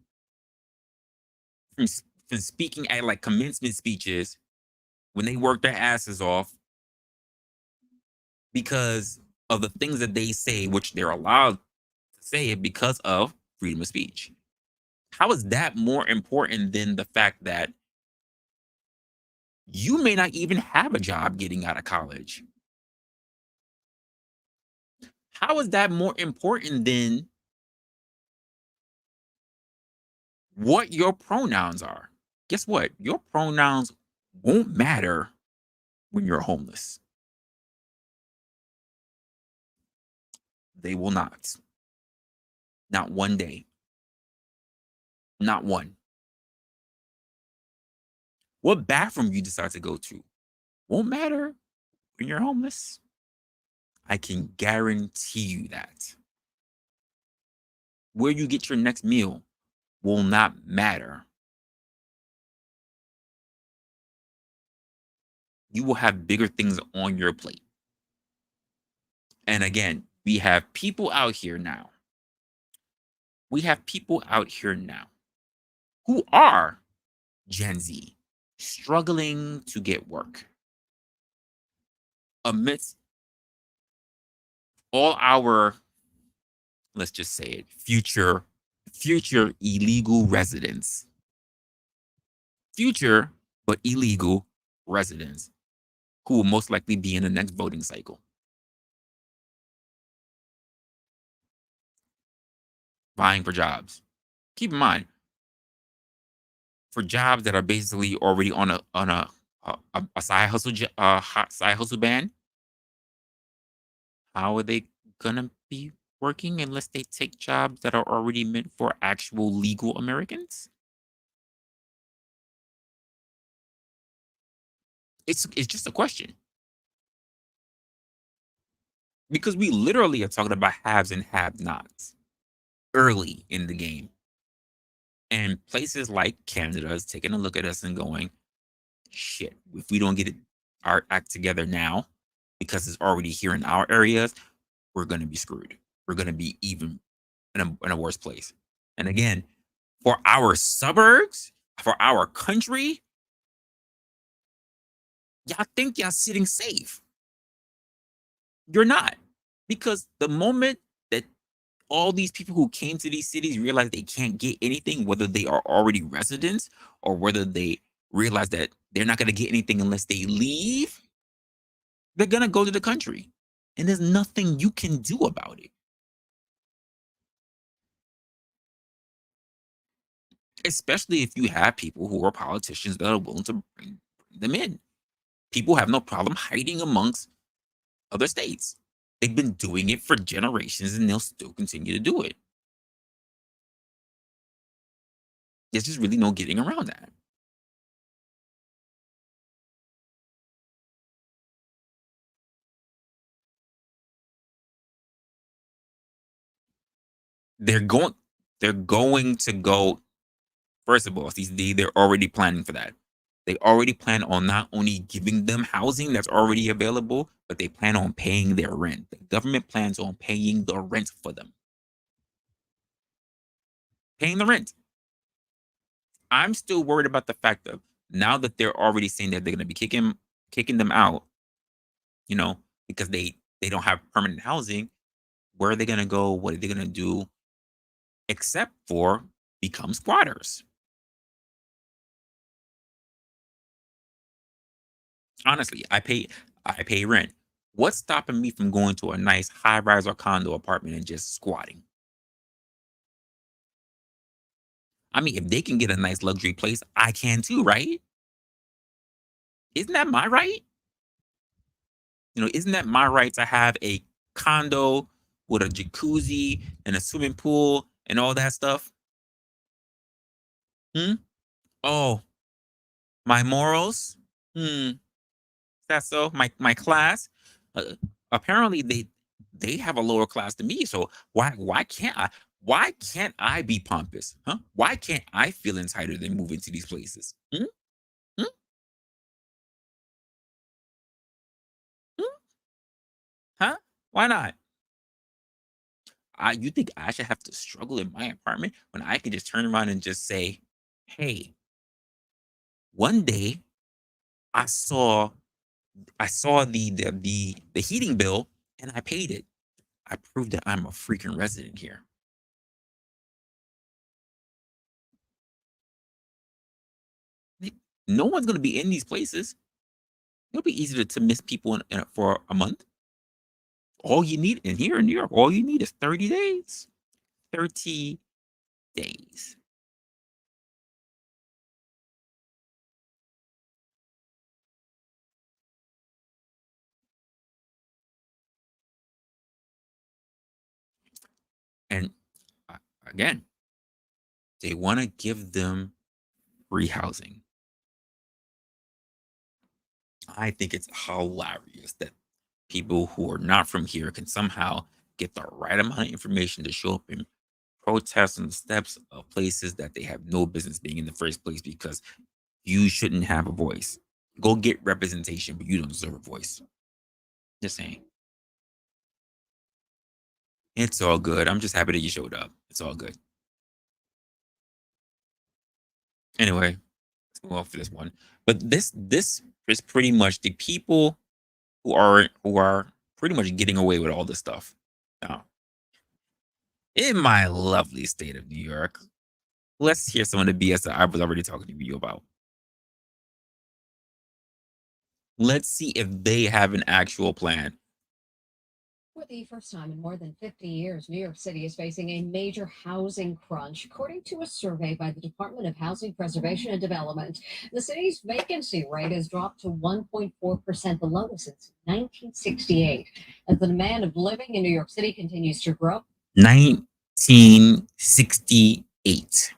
[SPEAKER 1] from, from speaking at like commencement speeches when they work their asses off because of the things that they say, which they're allowed to say it because of freedom of speech? How is that more important than the fact that you may not even have a job getting out of college? How is that more important than what your pronouns are? Guess what? Your pronouns won't matter when you're homeless. They will not. Not one day. Not one. What bathroom you decide to go to won't matter when you're homeless. I can guarantee you that. Where you get your next meal will not matter. You will have bigger things on your plate. And again, we have people out here now. We have people out here now who are Gen Z struggling to get work amidst all our, let's just say it, future illegal residents. Future but illegal residents who will most likely be in the next voting cycle. Vying for jobs. Keep in mind, for jobs that are basically already on a side hustle side hustle ban, how are they gonna be working unless they take jobs that are already meant for actual legal Americans? It's just a question. Because we literally are talking about haves and have-nots early in the game. And places like Canada is taking a look at us and going, shit, if we don't get our act together now, because it's already here in our areas, we're going to be screwed. We're going to be even in a worse place. And again, for our suburbs, for our country, y'all think y'all sitting safe. You're not. Because the moment that all these people who came to these cities realize they can't get anything, whether they are already residents or whether they realize that they're not going to get anything unless they leave, they're going to go to the country. And there's nothing you can do about it. Especially if you have people who are politicians that are willing to bring them in. People have no problem hiding amongst other states. They've been doing it for generations and they'll still continue to do it. There's just really no getting around that. They're going to go. First of all, they're already planning for that. They already plan on not only giving them housing that's already available, but they plan on paying their rent. The government plans on paying the rent for them. Paying the rent. I'm still worried about the fact of now that they're already saying that they're going to be kicking them out, because they don't have permanent housing. Where are they going to go? What are they going to do? Except for become squatters. Honestly, I pay rent. What's stopping me from going to a nice high-rise or condo apartment and just squatting? I mean, if they can get a nice luxury place, I can too, right? Isn't that my right? Isn't that my right to have a condo with a jacuzzi and a swimming pool and all that stuff? Hmm? Oh, my morals? Hmm. That's so? My class? Uh, Apparently they have a lower class than me. So why can't I be pompous? Huh? Why can't I feel entitled and move into these places? Hmm? Hmm? Hmm? Huh? Why not? You think I should have to struggle in my apartment when I can just turn around and just say, "Hey, one day I saw the heating bill and I paid it. I proved that I'm a freaking resident here." No one's gonna be in these places. It'll be easy to miss people for a month. All you need, and here in New York, all you need is 30 days. 30 days. And uh, again, they want to give them free housing. I think it's hilarious that people who are not from here can somehow get the right amount of information to show up and protest on the steps of places that they have no business being in the first place because you shouldn't have a voice. Go get representation, but you don't deserve a voice. Just saying. It's all good. I'm just happy that you showed up. It's all good. Anyway, let's move on for this one. But this is pretty much the people who are pretty much getting away with all this stuff. Now, in my lovely state of New York, let's hear some of the BS that I was already talking to you about. Let's see if they have an actual plan.
[SPEAKER 6] For the first time in more than 50 years, New York City is facing a major housing crunch, according to a survey by the Department of Housing Preservation and Development. The city's vacancy rate has dropped to 1.4%, the lowest since 1968. As the demand of living in New York City continues to grow.
[SPEAKER 1] 1968.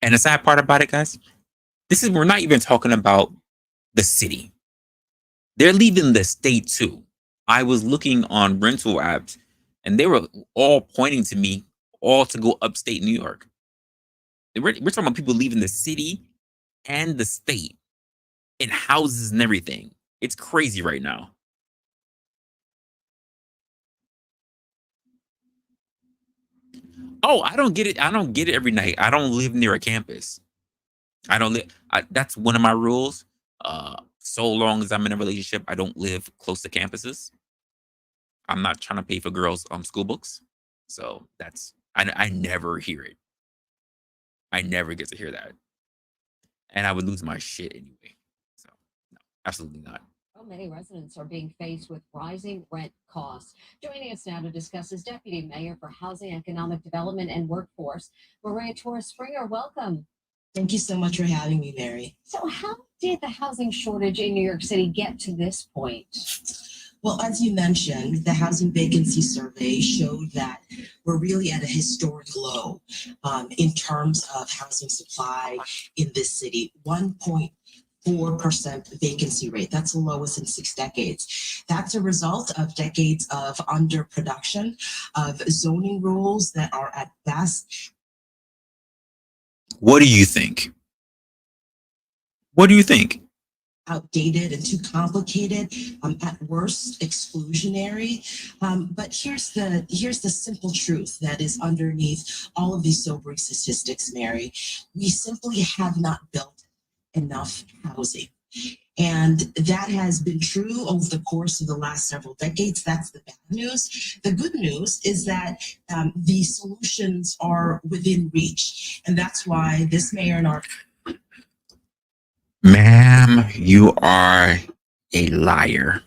[SPEAKER 1] And the sad part about it, guys, we're not even talking about the city. They're leaving the state too. I was looking on rental apps and they were all pointing to me all to go upstate New York. We're talking about people leaving the city and the state in houses and everything. It's crazy right now. Oh, I don't get it. I don't get it every night. I don't live near a campus. I don't live. That's one of my rules. So long as I'm in a relationship, I don't live close to campuses. I'm not trying to pay for girls' school books. So that's I never hear it. I never get to hear that. And I would lose my shit anyway. So no, absolutely not.
[SPEAKER 6] Well, many residents are being faced with rising rent costs. Joining us now to discuss is Deputy Mayor for Housing, Economic Development, and Workforce, Maria Torres Springer. Welcome.
[SPEAKER 7] Thank you so much for having me, Mary.
[SPEAKER 6] So how did the housing shortage in New York City get to this point?
[SPEAKER 7] Well, as you mentioned, the housing vacancy survey showed that we're really at a historic low in terms of housing supply in this city. 1.4% vacancy rate. That's the lowest in 6 decades. That's a result of decades of underproduction, of zoning rules that are at best.
[SPEAKER 1] What do you think? What do you think?
[SPEAKER 7] Outdated and too complicated, at worst exclusionary. But here's the simple truth that is underneath all of these sobering statistics, Mary. We simply have not built enough housing. And that has been true over the course of the last several decades. That's the bad news. The good news is that the solutions are within reach. And that's why this mayor and our
[SPEAKER 1] Ma'am, you are a liar.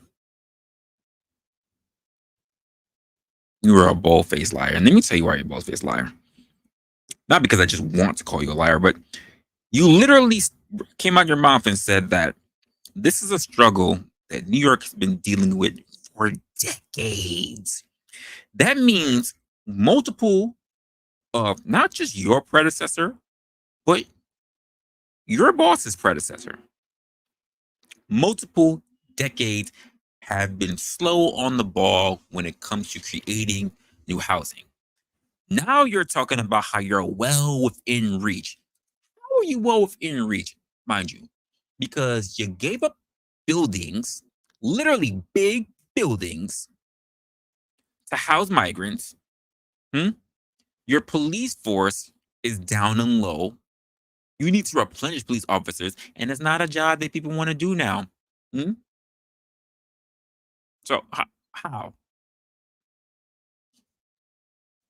[SPEAKER 1] You are a bald-faced liar. And let me tell you why you're a bald-faced liar. Not because I just want to call you a liar, but you literally came out your mouth and said that this is a struggle that New York has been dealing with for decades. That means multiple of not just your predecessor, but your boss's predecessor. Multiple decades have been slow on the ball when it comes to creating new housing. Now you're talking about how you're well within reach. How are you well within reach, mind you? Because you gave up buildings, literally big buildings, to house migrants. Your police force is down and low. You need to replenish police officers, and it's not a job that people want to do now. So how?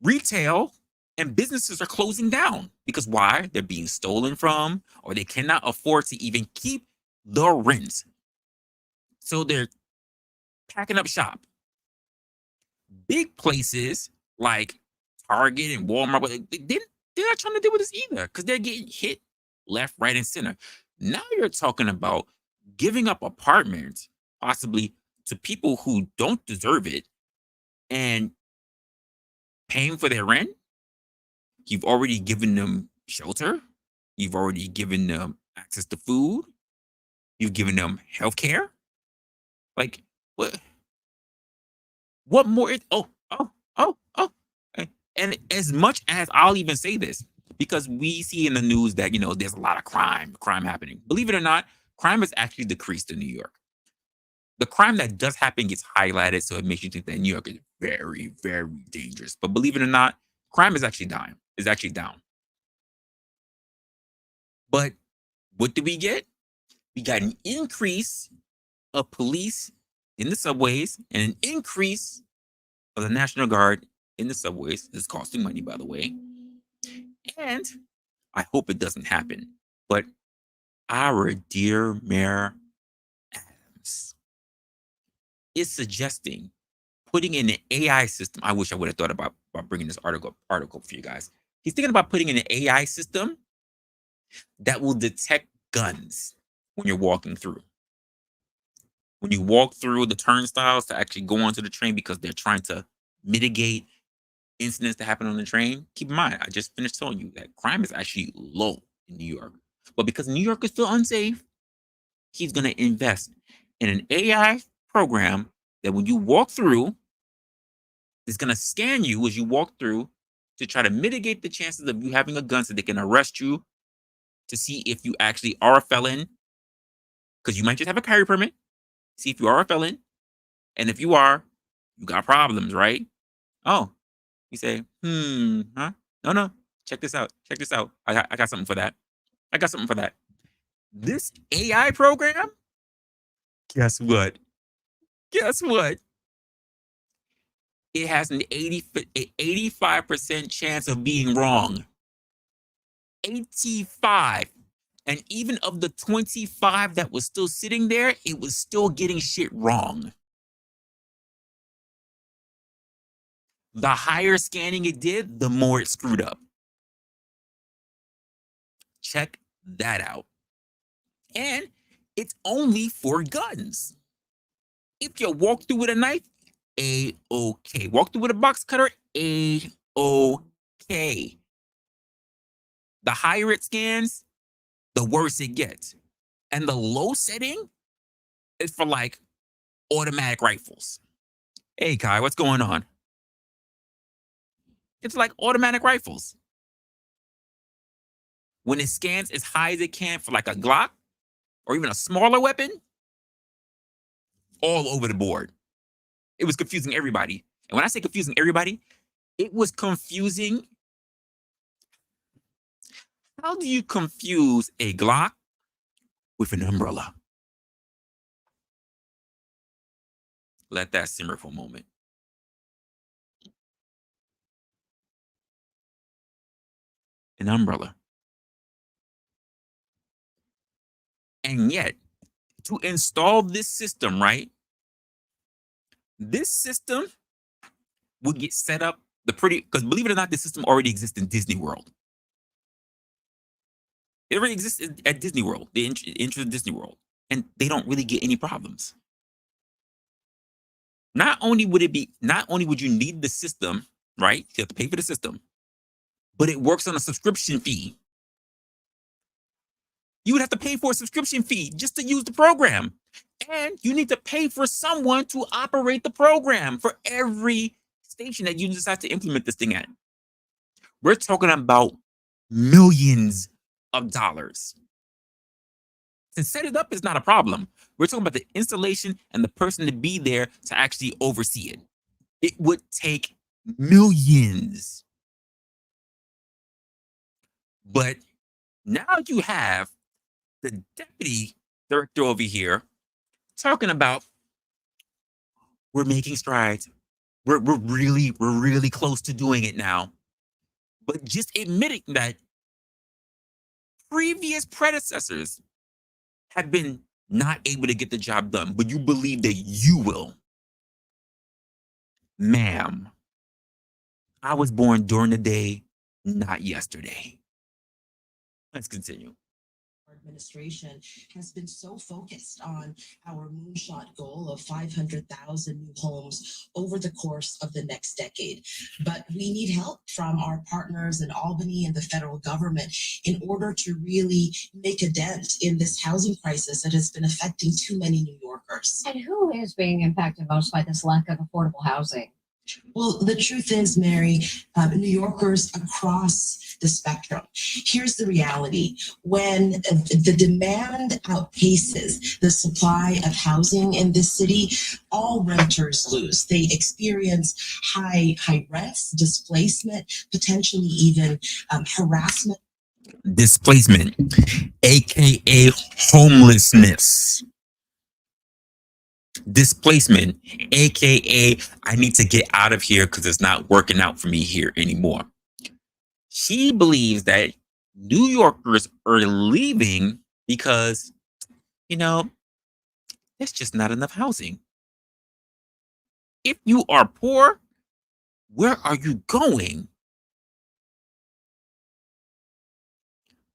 [SPEAKER 1] Retail and businesses are closing down because why? They're being stolen from, or they cannot afford to even keep the rents. So they're packing up shop. Big places like Target and Walmart, they're not trying to deal with this either because they're getting hit left, right, and center. Now you're talking about giving up apartments, possibly to people who don't deserve it, and paying for their rent. You've already given them shelter. You've already given them access to food. You've given them health care. Like, what? What more? And as much as I'll even say this, because we see in the news that, there's a lot of crime happening. Believe it or not, crime has actually decreased in New York. The crime that does happen gets highlighted, so it makes you think that New York is very, very dangerous. But believe it or not, crime is actually dying. Is actually down. But what did we get? We got an increase of police in the subways and an increase of the National Guard in the subways. It's costing money, by the way. And I hope it doesn't happen. But our dear Mayor Adams is suggesting putting in an AI system. I wish I would have thought about bringing this article for you guys. He's thinking about putting in an AI system that will detect guns when you're walking through. When you walk through the turnstiles to actually go onto the train because they're trying to mitigate incidents that happen on the train. Keep in mind, I just finished telling you that crime is actually low in New York. But because New York is still unsafe, he's going to invest in an AI program that when you walk through, is going to scan you as you walk through to try to mitigate the chances of you having a gun so they can arrest you to see if you actually are a felon. Because you might just have a carry permit. See if you are a felon. And if you are, you got problems, right? Oh, you say, huh? No. Check this out. I got something for that. This AI program, guess what? It has an 85% chance of being wrong. 85. And even of the 25 that was still sitting there, it was still getting shit wrong. The higher scanning it did, the more it screwed up. Check that out. And it's only for guns. If you walk through with a knife, A-okay. Walk through with a box cutter, A-okay. The higher it scans, the worse it gets. And the low setting is for like automatic rifles. Hey, Kai, what's going on? It's like automatic rifles. When it scans as high as it can for like a Glock or even a smaller weapon, all over the board. It was confusing everybody. And when I say confusing everybody, it was confusing. How do you confuse a Glock with an umbrella? Let that simmer for a moment. An umbrella. And yet, to install this system, right? This system would get set up because believe it or not, this system already exists in Disney World. It already exists at Disney World. They enter Disney World, and they don't really get any problems. Not only would you need the system, right? You have to pay for the system, but it works on a subscription fee. You would have to pay for a subscription fee just to use the program. And you need to pay for someone to operate the program for every station that you decide to implement this thing at. We're talking about millions of dollars. To set it up is not a problem. We're talking about the installation and the person to be there to actually oversee it. It would take millions. But now you have the deputy director over here talking about we're making strides. We're really close to doing it now. But just admitting that previous predecessors have been not able to get the job done, but you believe that you will. Ma'am, I was born during the day, not yesterday. Let's continue.
[SPEAKER 7] administration has been so focused on our moonshot goal of 500,000 new homes over the course of the next decade. But we need help from our partners in Albany and the federal government in order to really make a dent in this housing crisis that has been affecting too many New Yorkers.
[SPEAKER 6] And who is being impacted most by this lack of affordable housing?
[SPEAKER 7] Well, the truth is, Mary, New Yorkers across the spectrum. Here's the reality. When the demand outpaces the supply of housing in this city, all renters lose. They experience high rents, displacement, potentially even harassment.
[SPEAKER 1] Displacement, aka homelessness. Displacement, aka I need to get out of here because it's not working out for me here anymore. She believes that New Yorkers are leaving because, there's just not enough housing. If you are poor, where are you going?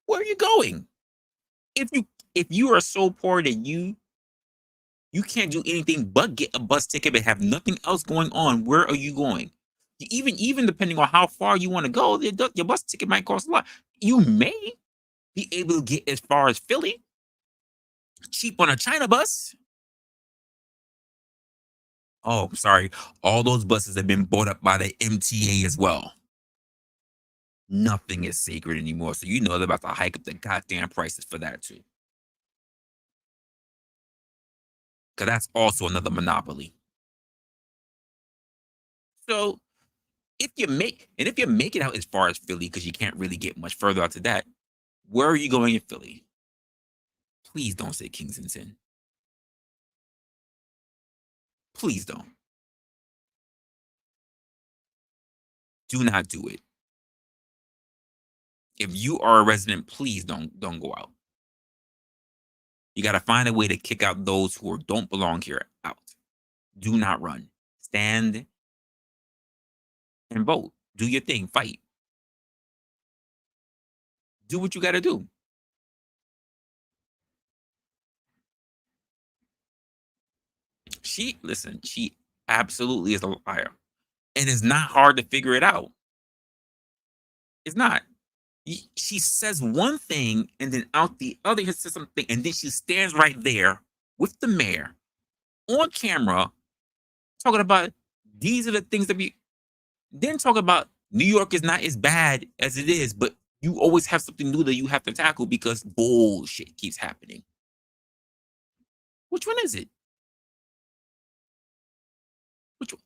[SPEAKER 1] Where are you going? If you are so poor that you can't do anything but get a bus ticket and have nothing else going on, where are you going? Even depending on how far you want to go, your bus ticket might cost a lot. You may be able to get as far as Philly, cheap on a China bus. Oh, sorry. All those buses have been bought up by the MTA as well. Nothing is sacred anymore. So they're about to hike up the goddamn prices for that too. Because that's also another monopoly. So if you make it out as far as Philly, because you can't really get much further out to that, where are you going in Philly? Please don't say Kensington. Please don't. Do not do it. If you are a resident, please don't go out. You got to find a way to kick out those who don't belong here out. Do not run. Stand and vote. Do your thing. Fight. Do what you got to do. She absolutely is a liar. And it's not hard to figure it out. It's not. She says one thing and then out the other says something, and then she stands right there with the mayor on camera talking about these are the things that then talk about New York is not as bad as it is, but you always have something new that you have to tackle because bullshit keeps happening. Which one is it?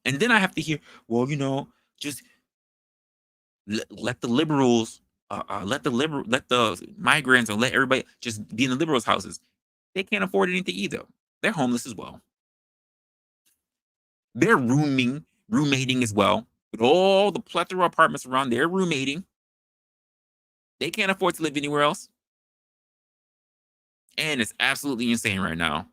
[SPEAKER 1] And then I have to hear, well, just let the liberals, let the migrants, and let everybody just be in the liberals' houses. They can't afford anything either. They're homeless as well. They're roommating as well. With all the plethora of apartments around, they're roommating. They can't afford to live anywhere else. And it's absolutely insane right now.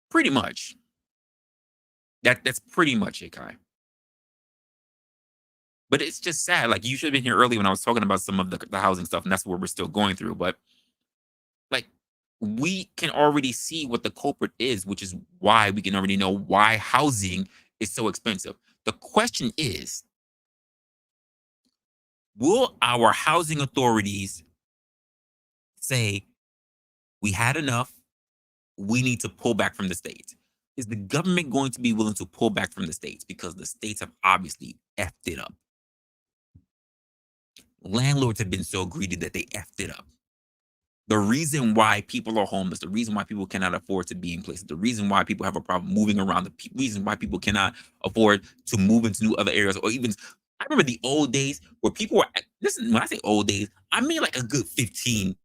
[SPEAKER 1] Pretty much. That's pretty much it, Kai. But it's just sad. Like, you should have been here early when I was talking about some of the housing stuff, and that's what we're still going through. But like, we can already see what the culprit is, which is why we can already know why housing is so expensive. The question is, will our housing authorities say, we had enough, we need to pull back from the states? Is the government going to be willing to pull back from the states? Because the states have obviously effed it up. Landlords have been so greedy that they effed it up. The reason why people are homeless, the reason why people cannot afford to be in places, the reason why people have a problem moving around, the reason why people cannot afford to move into new other areas, or even, I remember the old days where people were, listen, when I say old days, I mean like a good 15,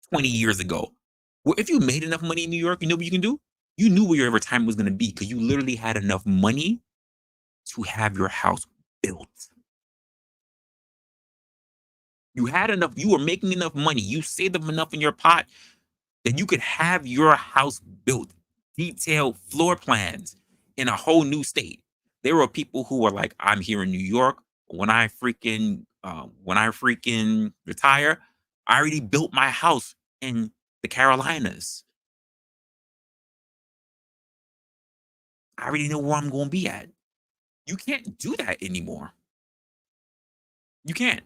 [SPEAKER 1] 20 years ago, where if you made enough money in New York, you know what you can do? You knew where your retirement was going to be because you literally had enough money to have your house built. You had enough, you were making enough money, you saved up enough in your pot that you could have your house built, detailed floor plans in a whole new state. There were people who were like, I'm here in New York. When I freaking retire, I already built my house in the Carolinas. I already know where I'm going to be at. You can't do that anymore. You can't.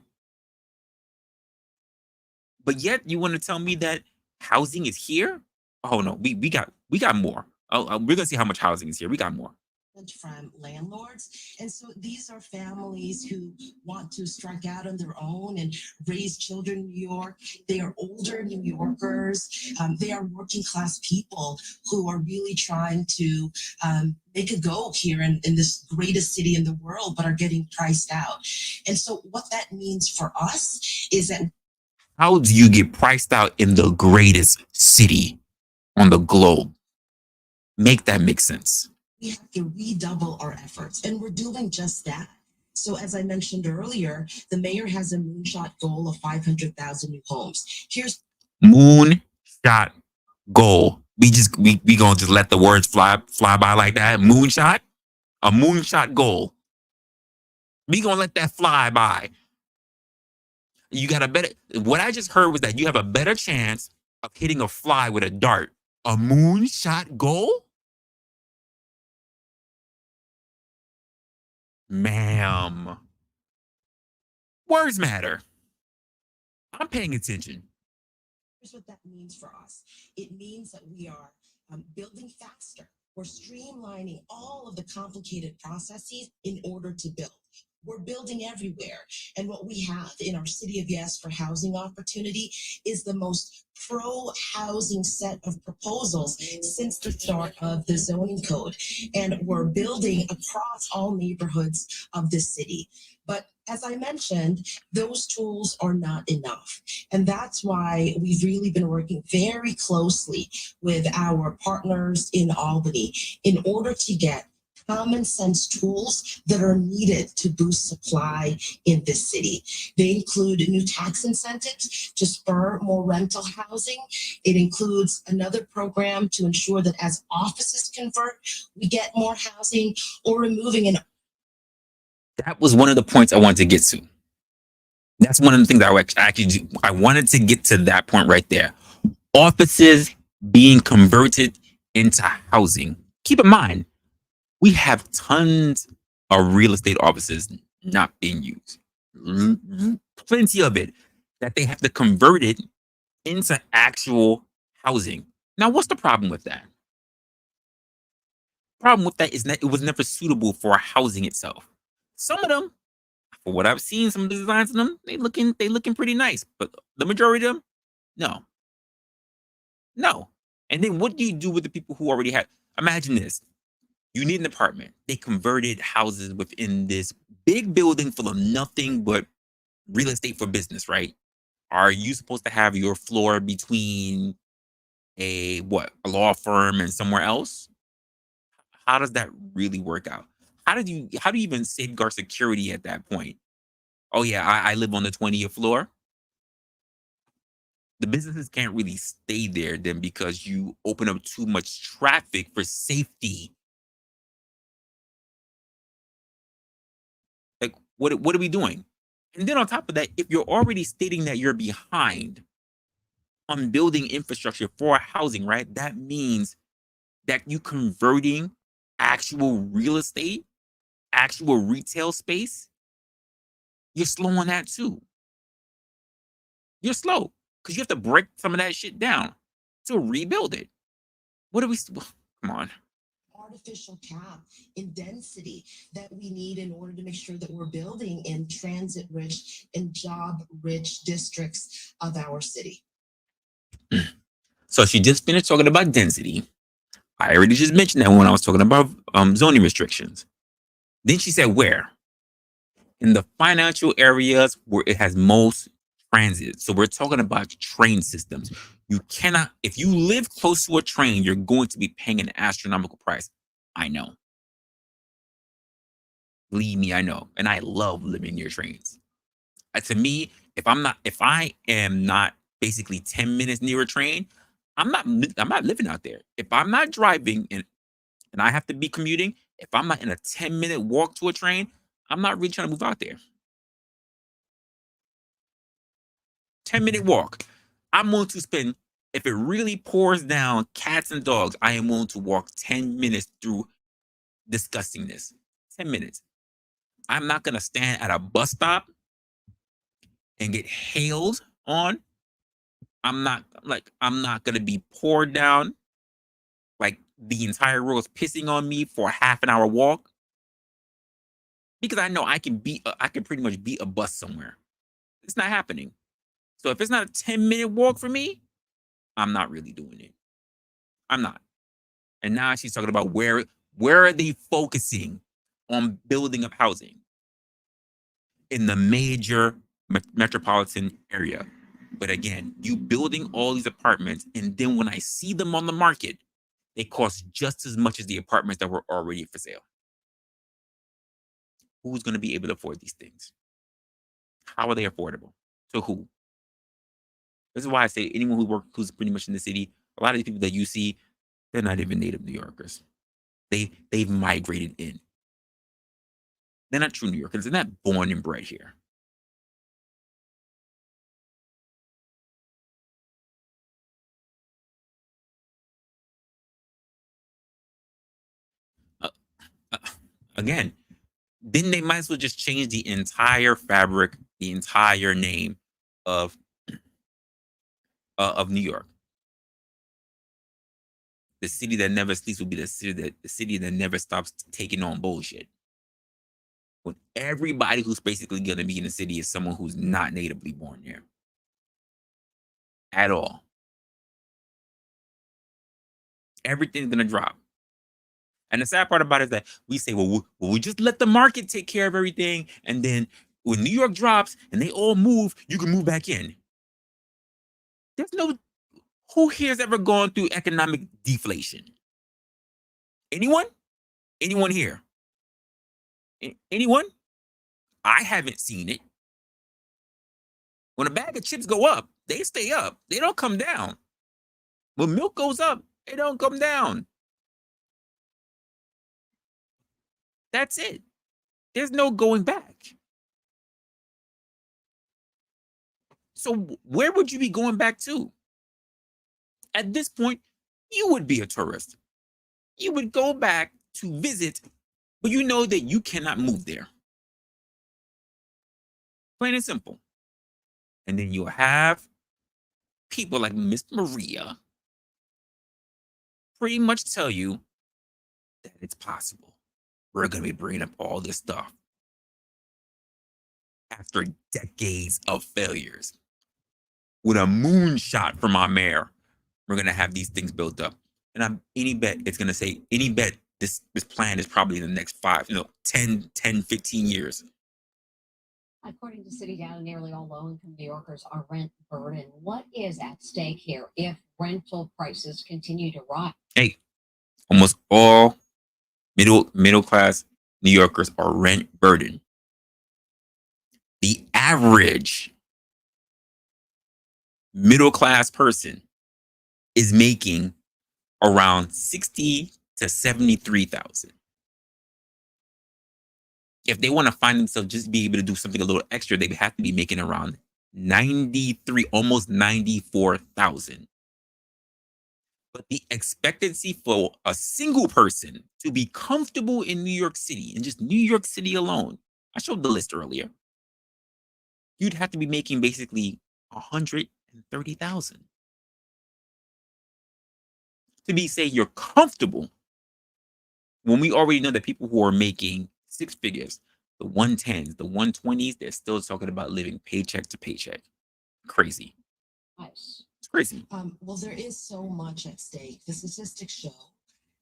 [SPEAKER 1] But yet you want to tell me that housing is here? Oh no, we got more. We're gonna see how much housing is here. We got more.
[SPEAKER 7] From landlords. And so these are families who want to strike out on their own and raise children in New York. They are older New Yorkers. They are working class people who are really trying to make a go here in this greatest city in the world, but are getting priced out. And so what that means for us is that
[SPEAKER 1] how do you get priced out in the greatest city on the globe? Make that make sense.
[SPEAKER 7] We have to redouble our efforts, and we're doing just that. So, as I mentioned earlier, the mayor has a moonshot goal of 500,000 new homes. Here's
[SPEAKER 1] moonshot goal. We gonna just let the words fly by like that. Moonshot, a moonshot goal. We gonna let that fly by. You got a better. What I just heard was that you have a better chance of hitting a fly with a dart. A moonshot goal. Ma'am, words matter. I'm paying attention.
[SPEAKER 7] Here's what that means for us. It means that we are building faster. We're streamlining all of the complicated processes in order to build. We're building everywhere. And what we have in our City of Yes for housing opportunity is the most pro-housing set of proposals since the start of the zoning code. And we're building across all neighborhoods of the city. But as I mentioned, those tools are not enough. And that's why we've really been working very closely with our partners in Albany in order to get common sense tools that are needed to boost supply in this city. They include new tax incentives to spur more rental housing. It includes another program to ensure that as offices convert, we get more housing, or removing an.
[SPEAKER 1] That was one of the points I wanted to get to. That's one of the things I wanted to get to that point right there. Offices being converted into housing. Keep in mind, we have tons of real estate offices not being used. Plenty of it that they have to convert it into actual housing. Now, what's the problem with that? Problem with that is that it was never suitable for housing itself. Some of them, for what I've seen, some of the designs of them, they looking pretty nice. But the majority of them, no. No. And then what do you do with the people who already have? Imagine this. You need an apartment. They converted houses within this big building full of nothing but real estate for business, right? Are you supposed to have your floor between a law firm and somewhere else? How does that really work out? How do you even safeguard security at that point? Oh yeah, I live on the 20th floor. The businesses can't really stay there then because you open up too much traffic for safety. Like, what are we doing? And then on top of that, if you're already stating that you're behind on building infrastructure for housing, right? That means that you converting actual real estate, actual retail space, you're slow on that too. You're slow because you have to break some of that shit down to rebuild it. What are we? Come on.
[SPEAKER 7] Artificial cap in density that we need in order to make sure that we're building in transit rich and job rich districts of our city.
[SPEAKER 1] So she just finished talking about density. I already just mentioned that when I was talking about zoning restrictions. Then she said where? In the financial areas where it has most transit. So we're talking about train systems. You cannot, if you live close to a train, you're going to be paying an astronomical price. I know. Believe me, I know. And I love living near trains. To me, if I am not basically 10 minutes near a train, I'm not living out there. If I'm not driving and I have to be commuting, If I'm not in a 10-minute walk to a train, I'm not really trying to move out there. 10-minute walk. I'm willing to spend, if it really pours down cats and dogs, I am willing to walk 10 minutes through discussing this. 10 minutes. I'm not going to stand at a bus stop and get hailed on. I'm not going to be poured down like the entire road is pissing on me for a half an hour walk, because I know I can pretty much beat a bus somewhere. It's not happening. So if it's not a 10-minute walk for me, I'm not really doing it. I'm not. And now she's talking about where are they focusing on building up housing? In the major metropolitan area. But again, you building all these apartments, and then when I see them on the market, they cost just as much as the apartments that were already for sale. Who's going to be able to afford these things? How are they affordable? To who? This is why I say anyone who's pretty much in the city, a lot of these people that you see, they're not even native New Yorkers. They've migrated in. They're not true New Yorkers. They're not born and bred here. Again, then they might as well just change the entire fabric, the entire name of New York. The city that never sleeps will be the city that never stops taking on bullshit. When everybody who's basically going to be in the city is someone who's not natively born there at all. Everything's going to drop. And the sad part about it is that we say, well, we just let the market take care of everything. And then when New York drops and they all move, you can move back in. Who here has ever gone through economic deflation? Anyone? Anyone here? Anyone? I haven't seen it. When a bag of chips go up, they stay up. They don't come down. When milk goes up, they don't come down. That's it. There's no going back. So where would you be going back to? At this point, you would be a tourist. You would go back to visit, but you know that you cannot move there. Plain and simple. And then you'll have people like Miss Maria pretty much tell you that it's possible. We're going to be bringing up all this stuff after decades of failures. With a moonshot from our mayor, we're going to have these things built up. And any bet this plan is probably in the next 10, 15 years.
[SPEAKER 6] According to city data, nearly all low-income New Yorkers are rent burdened. What is at stake here if rental prices continue to rise?
[SPEAKER 1] Hey, almost all middle class New Yorkers are rent burdened. The average middle class person is making around 60 to 73,000. If they want to find themselves just be able to do something a little extra, they have to be making around 93, almost 94,000. But the expectancy for a single person to be comfortable in New York City, and just New York City alone, I showed the list earlier, you'd have to be making basically 130,000 to say you're comfortable. When we already know that people who are making six figures, the 110s, the 120s, they're still talking about living paycheck to paycheck. Crazy.
[SPEAKER 6] Nice.
[SPEAKER 1] It's crazy.
[SPEAKER 7] Well, there is so much at stake. The statistics show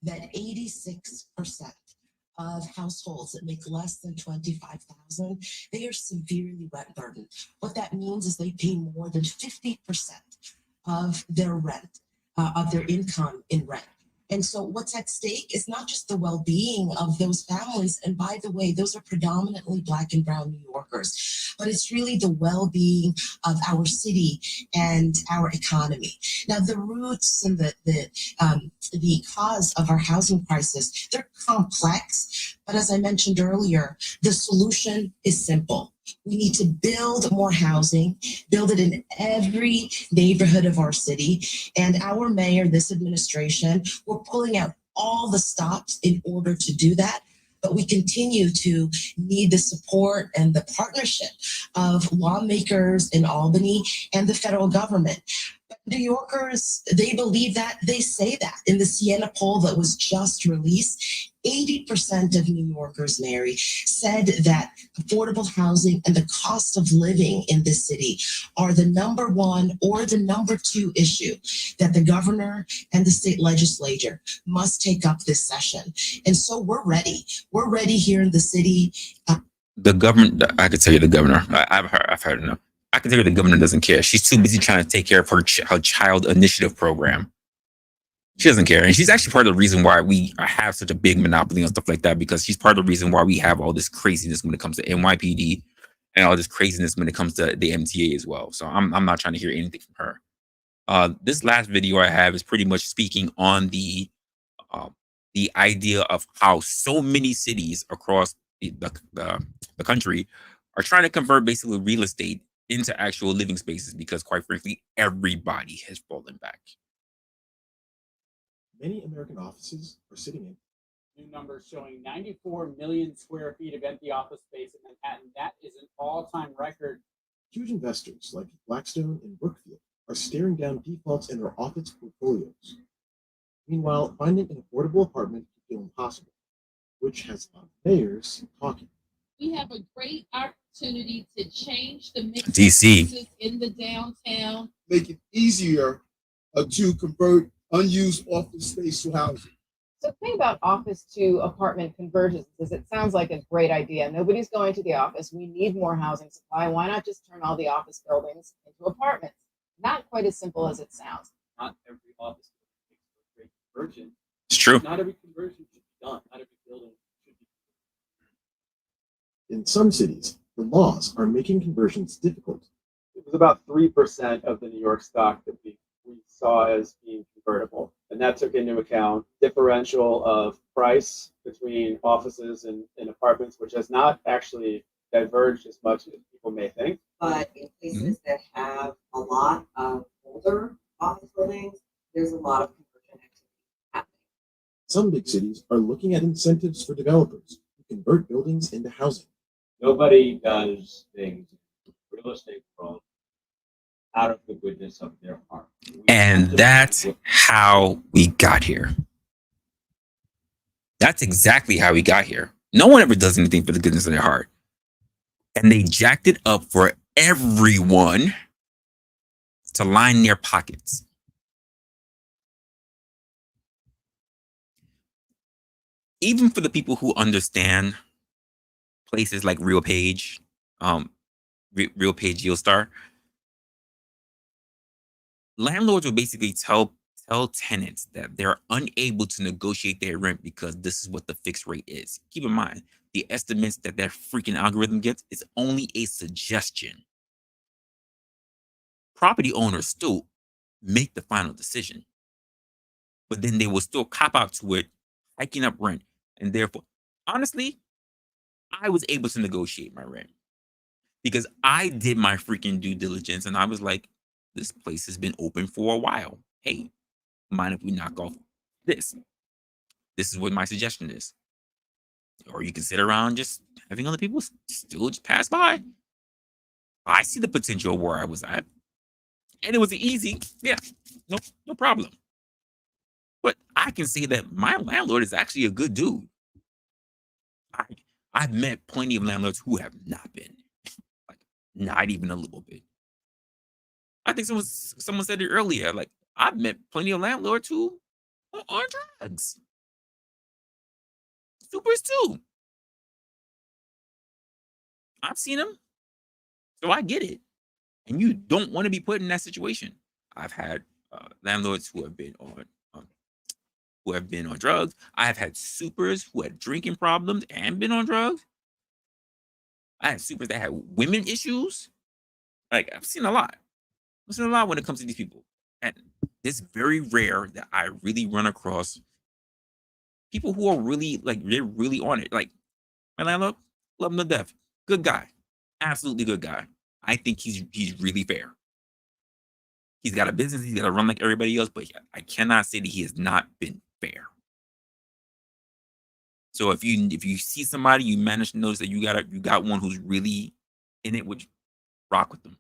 [SPEAKER 7] that 86% of households that make less than $25,000, they are severely rent burdened. What that means is they pay more than 50% of their rent, of their income in rent. And so what's at stake is not just the well-being of those families. And by the way, those are predominantly Black and Brown New Yorkers, but it's really the well-being of our city and our economy. Now, the roots and the cause of our housing crisis, they're complex, but as I mentioned earlier, the solution is simple. We need to build more housing, build it in every neighborhood of our city. And our mayor, this administration, we're pulling out all the stops in order to do that. But we continue to need the support and the partnership of lawmakers in Albany and the federal government. But New Yorkers, they believe that, they say that. In the Siena poll that was just released, 80% of New Yorkers, Mary, said that affordable housing and the cost of living in this city are the number one or the number two issue that the governor and the state legislature must take up this session. And so we're ready. We're ready here in the city.
[SPEAKER 1] The government, I could tell you the governor, I've heard enough. I can tell you the governor doesn't care. She's too busy trying to take care of her child initiative program. She doesn't care. And she's actually part of the reason why we have such a big monopoly on stuff like that, because she's part of the reason why we have all this craziness when it comes to NYPD and all this craziness when it comes to the MTA as well. So I'm not trying to hear anything from her. This last video I have is pretty much speaking on the idea of how so many cities across the country are trying to convert basically real estate into actual living spaces, because quite frankly, everybody has fallen back.
[SPEAKER 2] Many American offices are sitting in.
[SPEAKER 8] New numbers showing 94 million square feet of empty office space in Manhattan. That is an all-time record.
[SPEAKER 2] Huge investors like Blackstone and Brookfield are staring down defaults in their office portfolios. Meanwhile, finding an affordable apartment can feel impossible, which has mayors talking.
[SPEAKER 9] We have a great opportunity to change the mix
[SPEAKER 1] DC
[SPEAKER 9] in the downtown.
[SPEAKER 10] Make it easier to convert unused office space to housing.
[SPEAKER 11] So the thing about office to apartment conversions is it sounds like a great idea. Nobody's going to the office. We need more housing supply. Why not just turn all the office buildings into apartments? Not quite as simple as it sounds.
[SPEAKER 8] Not every office building makes a great conversion.
[SPEAKER 1] It's true.
[SPEAKER 8] Not every conversion should be done. Not every building should be.
[SPEAKER 2] In some cities, the laws are making conversions difficult.
[SPEAKER 12] It was about 3% of the New York stock that we saw as being convertible. And that took into account differential of price between offices and apartments, which has not actually diverged as much as people may think.
[SPEAKER 13] But in places that have a lot of older office buildings, there's a lot of conversion activity happening.
[SPEAKER 2] Some big cities are looking at incentives for developers to convert buildings into housing.
[SPEAKER 14] Nobody does things in the real estate world out of the goodness of their heart.
[SPEAKER 1] And that's how we got here. That's exactly how we got here. No one ever does anything for the goodness of their heart. And they jacked it up for everyone to line their pockets. Even for the people who understand places like RealPage, RealPage YieldStar, landlords will basically tell tenants that they're unable to negotiate their rent because this is what the fixed rate is. Keep in mind, the estimates that freaking algorithm gets is only a suggestion. Property owners still make the final decision, but then they will still cop out to it, hiking up rent. And therefore, honestly, I was able to negotiate my rent because I did my freaking due diligence, and I was like, this place has been open for a while. Hey, mind if we knock off this? This is what my suggestion is. Or you can sit around just having other people still just pass by. I see the potential where I was at. And it was easy. Yeah, no problem. But I can say that my landlord is actually a good dude. I've met plenty of landlords who have not been. Like, not even a little bit. I think someone said it earlier. Like, I've met plenty of landlords who are on drugs. Supers too. I've seen them. So I get it. And you don't want to be put in that situation. I've had landlords who have been on who have been on drugs. I have had supers who had drinking problems and been on drugs. I had supers that had women issues. Like, I've seen a lot. I've seen a lot when it comes to these people. And it's very rare that I really run across people who are really, like, they're really on it. Like, my landlord, love him to death. Good guy. Absolutely good guy. I think he's really fair. He's got a business, he's got to run like everybody else, but I cannot say that he has not been fair. So if you see somebody, you manage to notice that you got one who's really in it, would rock with them.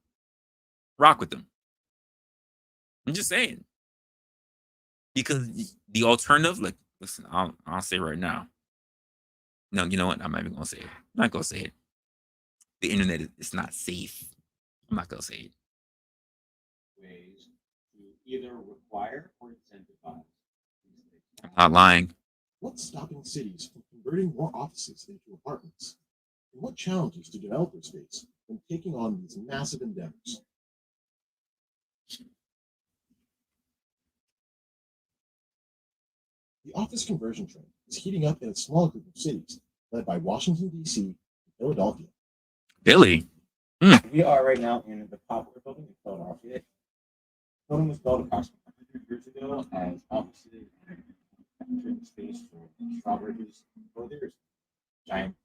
[SPEAKER 1] Rock with them. I'm just saying. Because the alternative, like, listen, I'll say right now. No, you know what? I'm not even gonna say it. I'm not gonna say it. The internet is not safe. I'm not gonna say it.
[SPEAKER 14] Ways to either require or incentivize these things.
[SPEAKER 1] I'm not lying.
[SPEAKER 2] What's stopping cities from converting more offices into apartments? And what challenges do developers face when taking on these massive endeavors? The office conversion trend is heating up in a small group of cities, led by Washington, D.C. and Philadelphia.
[SPEAKER 1] Really?
[SPEAKER 15] We are right now in the Popular Building in Philadelphia. The building was built approximately 100 years ago as offices and entered space for strawberry juice. So there's giant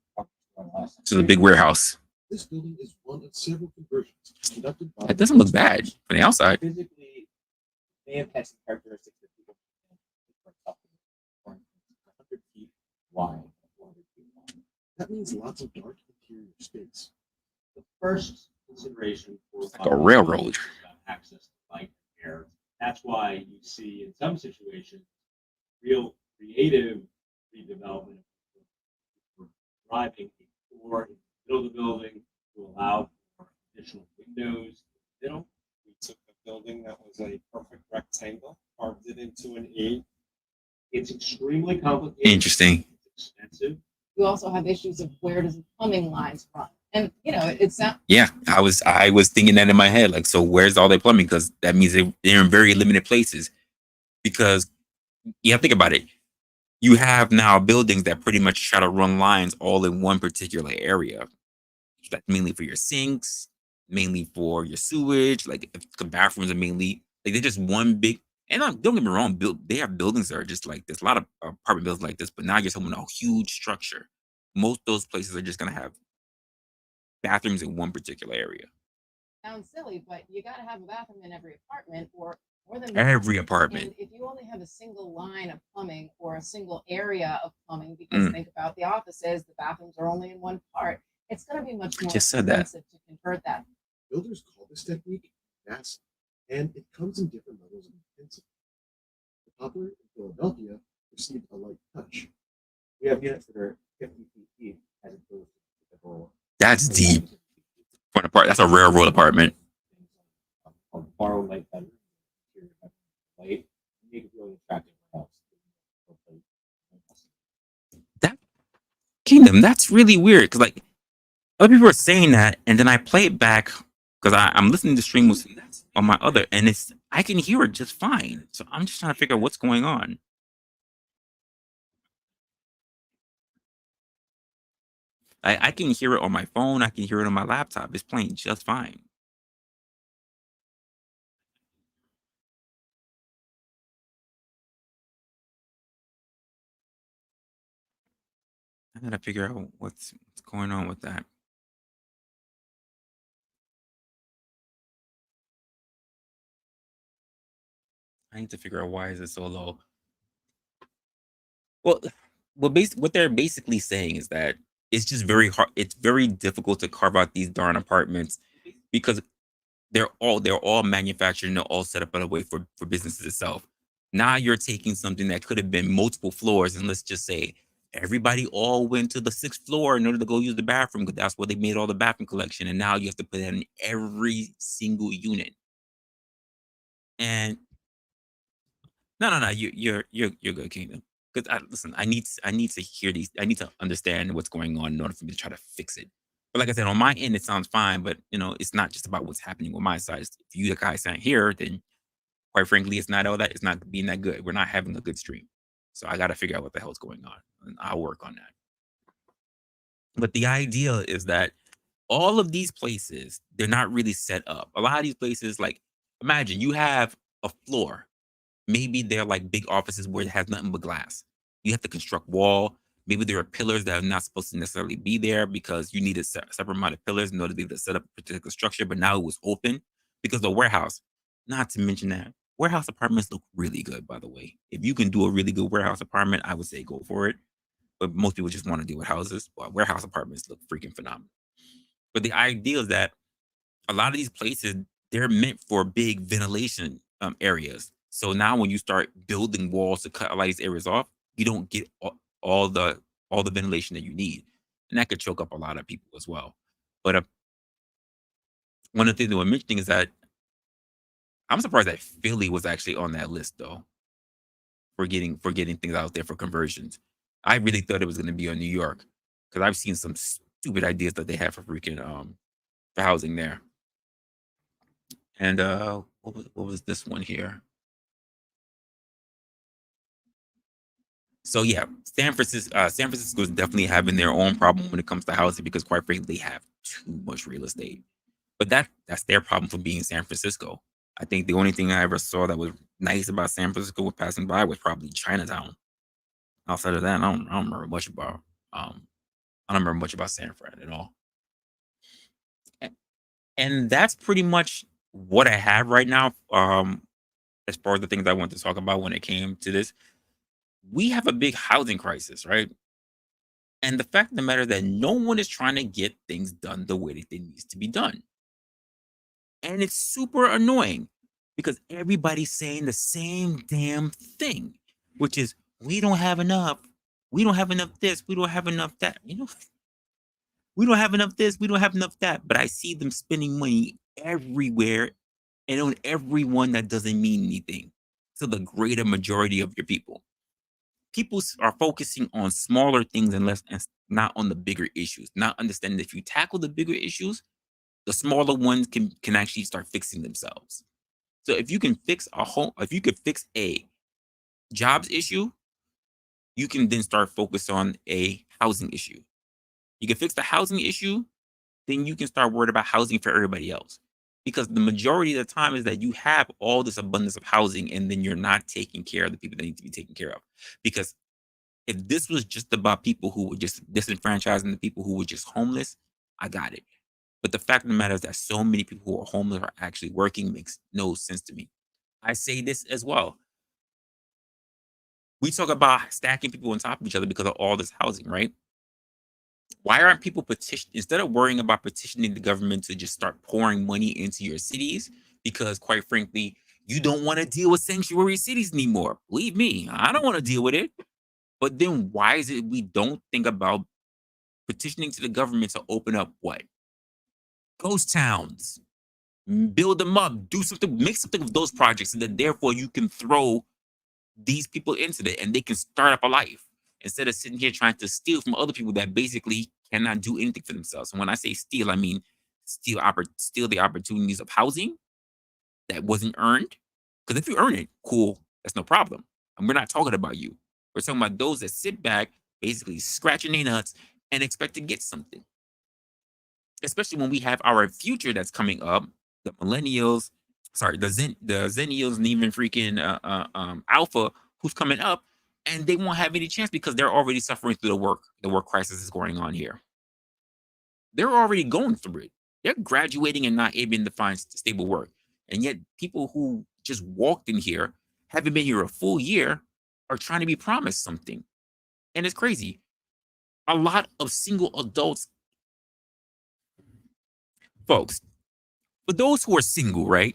[SPEAKER 1] This is a big warehouse.
[SPEAKER 2] This building is one of several conversions conducted by.
[SPEAKER 1] It doesn't look bad from the outside.
[SPEAKER 15] Physically, they have had some characteristics that people can for instance, 100 feet wide. 400 feet long.
[SPEAKER 2] That means lots of dark interior space.
[SPEAKER 14] The first consideration for
[SPEAKER 1] Like a railroad.
[SPEAKER 14] is about access to light and air. That's why you see in some situations real creative redevelopment for driving a door in the middle of the building to allow for additional windows in the middle.
[SPEAKER 5] We took a building that was a perfect rectangle, carved it into an E.
[SPEAKER 14] It's extremely complicated.
[SPEAKER 1] Interesting.
[SPEAKER 14] It's expensive.
[SPEAKER 11] You also have issues of where does the plumbing lines run? And it's not.
[SPEAKER 1] Yeah, I was thinking that in my head. Like, so where's all their plumbing? Because that means they're in very limited places. Because you have to think about it. You have now buildings that pretty much try to run lines all in one particular area. That's mainly for your sinks, mainly for your sewage. Like, if the bathrooms are mainly like they're just one big. And don't get me wrong, they have buildings that are just like there's a lot of apartment buildings like this, but now you're talking about a huge structure. Most of those places are just gonna have bathrooms in one particular area.
[SPEAKER 11] Sounds silly, but you got to have a bathroom in every apartment or more than
[SPEAKER 1] Every
[SPEAKER 11] one.
[SPEAKER 1] apartment.
[SPEAKER 11] And if you only have a single line of plumbing or a single area of plumbing, because think about the offices, the bathrooms are only in one part. It's going to be much more
[SPEAKER 1] Just said that.
[SPEAKER 11] expensive to convert that.
[SPEAKER 2] Builders call this technique massing, and it comes in different levels of intensity. The Poplar in Philadelphia received a light touch.
[SPEAKER 15] We have units that are 50 feet deep as opposed to typical.
[SPEAKER 1] That's deep. For an apartment, that's a railroad apartment.
[SPEAKER 15] Borrow light better. Light, make it really attractive house.
[SPEAKER 1] That Kingdom, that's really weird. Because like other people are saying that, and then I play it back because I'm listening to streams on my other, and I can hear it just fine. So I'm just trying to figure out what's going on. I can hear it on my phone. I can hear it on my laptop. It's playing just fine. I gotta figure out what's going on with that. I need to figure out why is it so low. Well, what they're basically saying is that it's just very hard. It's very difficult to carve out these darn apartments because they're all manufactured and they're all set up in a way for businesses itself. Now you're taking something that could have been multiple floors, and let's just say everybody all went to the 6th floor in order to go use the bathroom because that's where they made all the bathroom collection, and now you have to put that in every single unit. And no, you're good, Kingdom. Because listen, I need to hear these. I need to understand what's going on in order for me to try to fix it. But like I said, on my end, it sounds fine. But it's not just about what's happening on my side. If you the guys aren't here, then quite frankly, it's not all that. It's not being that good. We're not having a good stream. So I got to figure out what the hell's going on, and I'll work on that. But the idea is that all of these places, they're not really set up. A lot of these places, like, imagine you have a floor. Maybe they're like big offices where it has nothing but glass. You have to construct wall. Maybe there are pillars that are not supposed to necessarily be there because you need a separate amount of pillars in order to be able to set up a particular structure. But now it was open because the warehouse. Not to mention that warehouse apartments look really good, by the way. If you can do a really good warehouse apartment, I would say go for it. But most people just want to deal with houses. Well, warehouse apartments look freaking phenomenal. But the idea is that a lot of these places, they're meant for big ventilation areas. So now when you start building walls to cut a lot of these areas off, you don't get all the ventilation that you need. And that could choke up a lot of people as well. But one of the things that we're mentioning is that I'm surprised that Philly was actually on that list though, for getting things out there for conversions. I really thought it was going to be on New York because I've seen some stupid ideas that they have for freaking for housing there. And what was this one here? So yeah, San Francisco is definitely having their own problem when it comes to housing because quite frankly, they have too much real estate. But that's their problem for being in San Francisco. I think the only thing I ever saw that was nice about San Francisco with passing by was probably Chinatown. Outside of that, I don't remember much about San Fran at all. And that's pretty much what I have right now. As far as the things I want to talk about when it came to this, we have a big housing crisis, right? And the fact of the matter is that no one is trying to get things done the way that they needs to be done. And it's super annoying because everybody's saying the same damn thing, which is we don't have enough. We don't have enough this. We don't have enough that. We don't have enough this. We don't have enough that. But I see them spending money everywhere and on everyone that doesn't mean anything to the greater majority of your people. People are focusing on smaller things and not on the bigger issues. Not understanding that if you tackle the bigger issues, the smaller ones can actually start fixing themselves. So if you can fix a jobs issue, you can then start focus on a housing issue. You can fix the housing issue, then you can start worried about housing for everybody else. Because the majority of the time is that you have all this abundance of housing and then you're not taking care of the people that need to be taken care of. Because if this was just about people who were just disenfranchising the people who were just homeless, I got it. But the fact of the matter is that so many people who are homeless are actually working makes no sense to me. I say this as well. We talk about stacking people on top of each other because of all this housing, right? Why aren't people instead of worrying about petitioning the government to just start pouring money into your cities? Because quite frankly, you don't want to deal with sanctuary cities anymore. Believe me, I don't want to deal with it. But then why is it we don't think about petitioning to the government to open up what? Ghost towns. Build them up. Do something, make something of those projects, and then therefore you can throw these people into it and they can start up a life instead of sitting here trying to steal from other people that basically cannot do anything for themselves. And when I say steal, I mean steal the opportunities of housing that wasn't earned. Because if you earn it, cool, that's no problem. And we're not talking about you. We're talking about those that sit back, basically scratching their nuts and expect to get something. Especially when we have our future that's coming up, the millennials, the zennials and even freaking alpha who's coming up, and they won't have any chance because they're already suffering through the work crisis is going on here. They're already going through it. They're graduating and not able to find stable work. And yet people who just walked in here, haven't been here a full year, are trying to be promised something. And it's crazy. A lot of single adults, folks, for those who are single, right?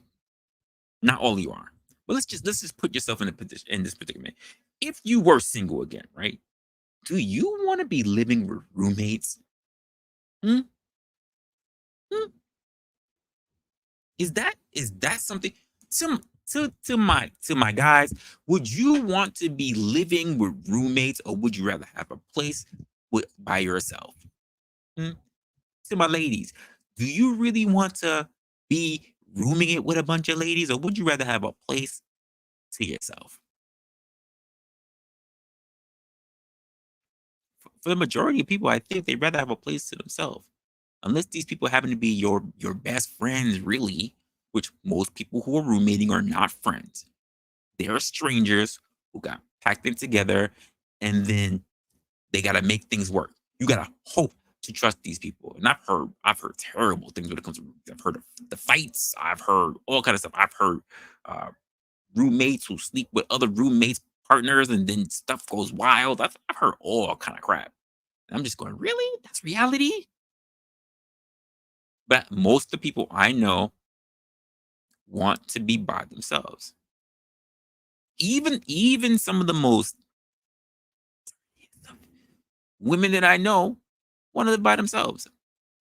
[SPEAKER 1] Not all of you are. But let's just put yourself in this predicament. If you were single again, right? Do you want to be living with roommates? Is that something to my guys? Would you want to be living with roommates, or would you rather have a place by yourself? To my ladies, do you really want to be rooming it with a bunch of ladies, or would you rather have a place to yourself? for the majority of people, I think they'd rather have a place to themselves. Unless these people happen to be your best friends, really, which most people who are roommating are not friends. They're strangers who got packed in together, and then they gotta make things work. You gotta hope to trust these people. And I've heard terrible things when it comes to I've heard of the fights, I've heard all kind of stuff. I've heard uh, roommates who sleep with other roommates, partners, and then stuff goes wild. I've heard all kind of crap. And I'm just going, really? That's reality? But most of the people I know want to be by themselves. Even some of the most women that I know want to live by themselves.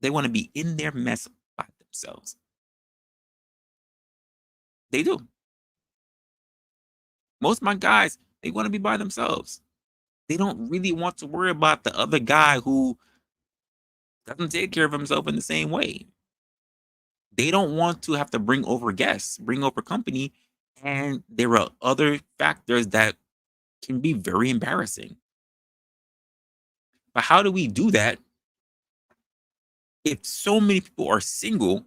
[SPEAKER 1] They want to be in their mess by themselves. They do. Most of my guys, they want to be by themselves. They don't really want to worry about the other guy who doesn't take care of himself in the same way. They don't want to have to bring over guests, bring over company, and there are other factors that can be very embarrassing. But how do we do that if so many people are single?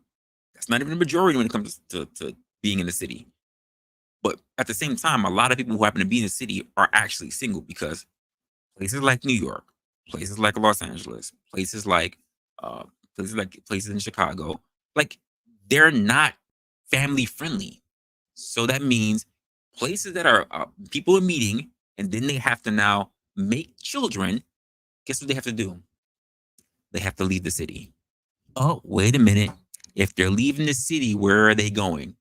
[SPEAKER 1] That's not even a majority when it comes to being in the city. But at the same time, a lot of people who happen to be in the city are actually single because places like New York, places like Los Angeles, places in Chicago, like they're not family friendly. So that means places that are people are meeting and then they have to now make children. Guess what they have to do? They have to leave the city. Oh, wait a minute. If they're leaving the city, where are they going?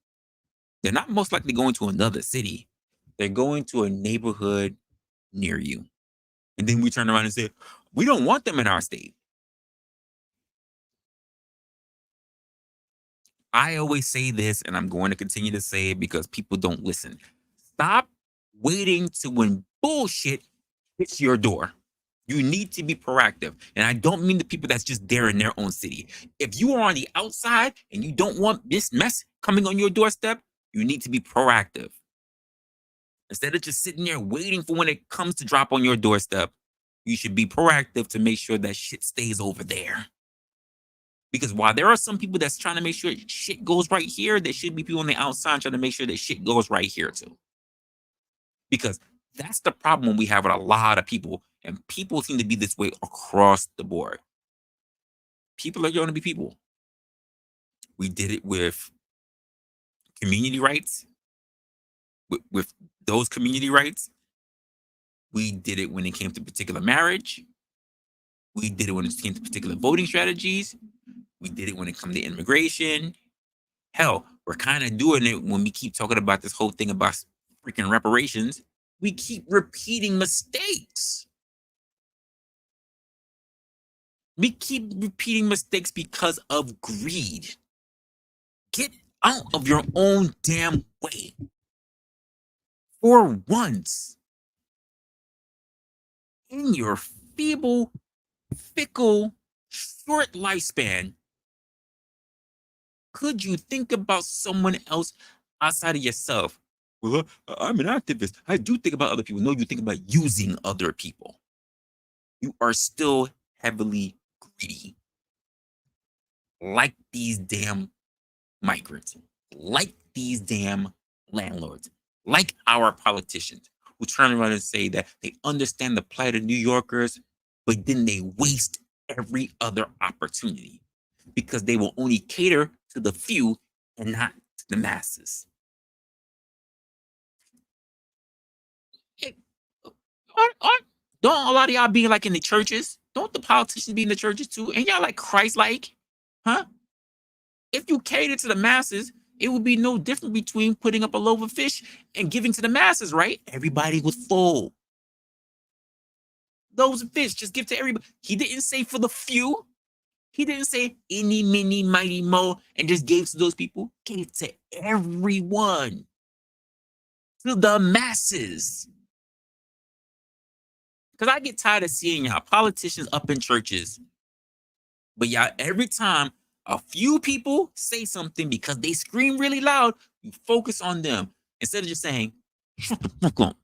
[SPEAKER 1] They're not most likely going to another city. They're going to a neighborhood near you. And then we turn around and say, we don't want them in our state. I always say this, and I'm going to continue to say it because people don't listen. Stop waiting to when bullshit hits your door. You need to be proactive. And I don't mean the people that's just there in their own city. If you are on the outside and you don't want this mess coming on your doorstep, you need to be proactive. Instead of just sitting there waiting for when it comes to drop on your doorstep, you should be proactive to make sure that shit stays over there. Because while there are some people that's trying to make sure shit goes right here, there should be people on the outside trying to make sure that shit goes right here too. Because that's the problem we have with a lot of people, and people seem to be this way across the board. People are going to be people. We did it with community rights, with those community rights. We did it when it came to particular marriage. We did it when it came to particular voting strategies. We did it when it comes to immigration. Hell, we're kind of doing it when we keep talking about this whole thing about freaking reparations. We keep repeating mistakes. We keep repeating mistakes because of greed. Get out of your own damn way. For once, in your feeble, fickle, short lifespan, could you think about someone else outside of yourself? Well, I'm an activist. I do think about other people. No, you think about using other people. You are still heavily greedy. Like these damn migrants. Like these damn landlords. Like our politicians who turn around and say that they understand the plight of New Yorkers, but then they waste every other opportunity because they will only cater to the few and not to the masses. Don't a lot of y'all be like in the churches? Don't the politicians be in the churches too? Ain't y'all like Christ-like? Huh? If you cater to the masses, it would be no different between putting up a loaf of fish and giving to the masses, right? Everybody was full. Loaves of fish, just give to everybody. He didn't say for the few. He didn't say any, mini, mighty, mo, and just gave to those people. Gave to everyone. To the masses. Because I get tired of seeing y'all politicians up in churches. But y'all, every time a few people say something because they scream really loud, you focus on them. Instead of just saying, shut the fuck up.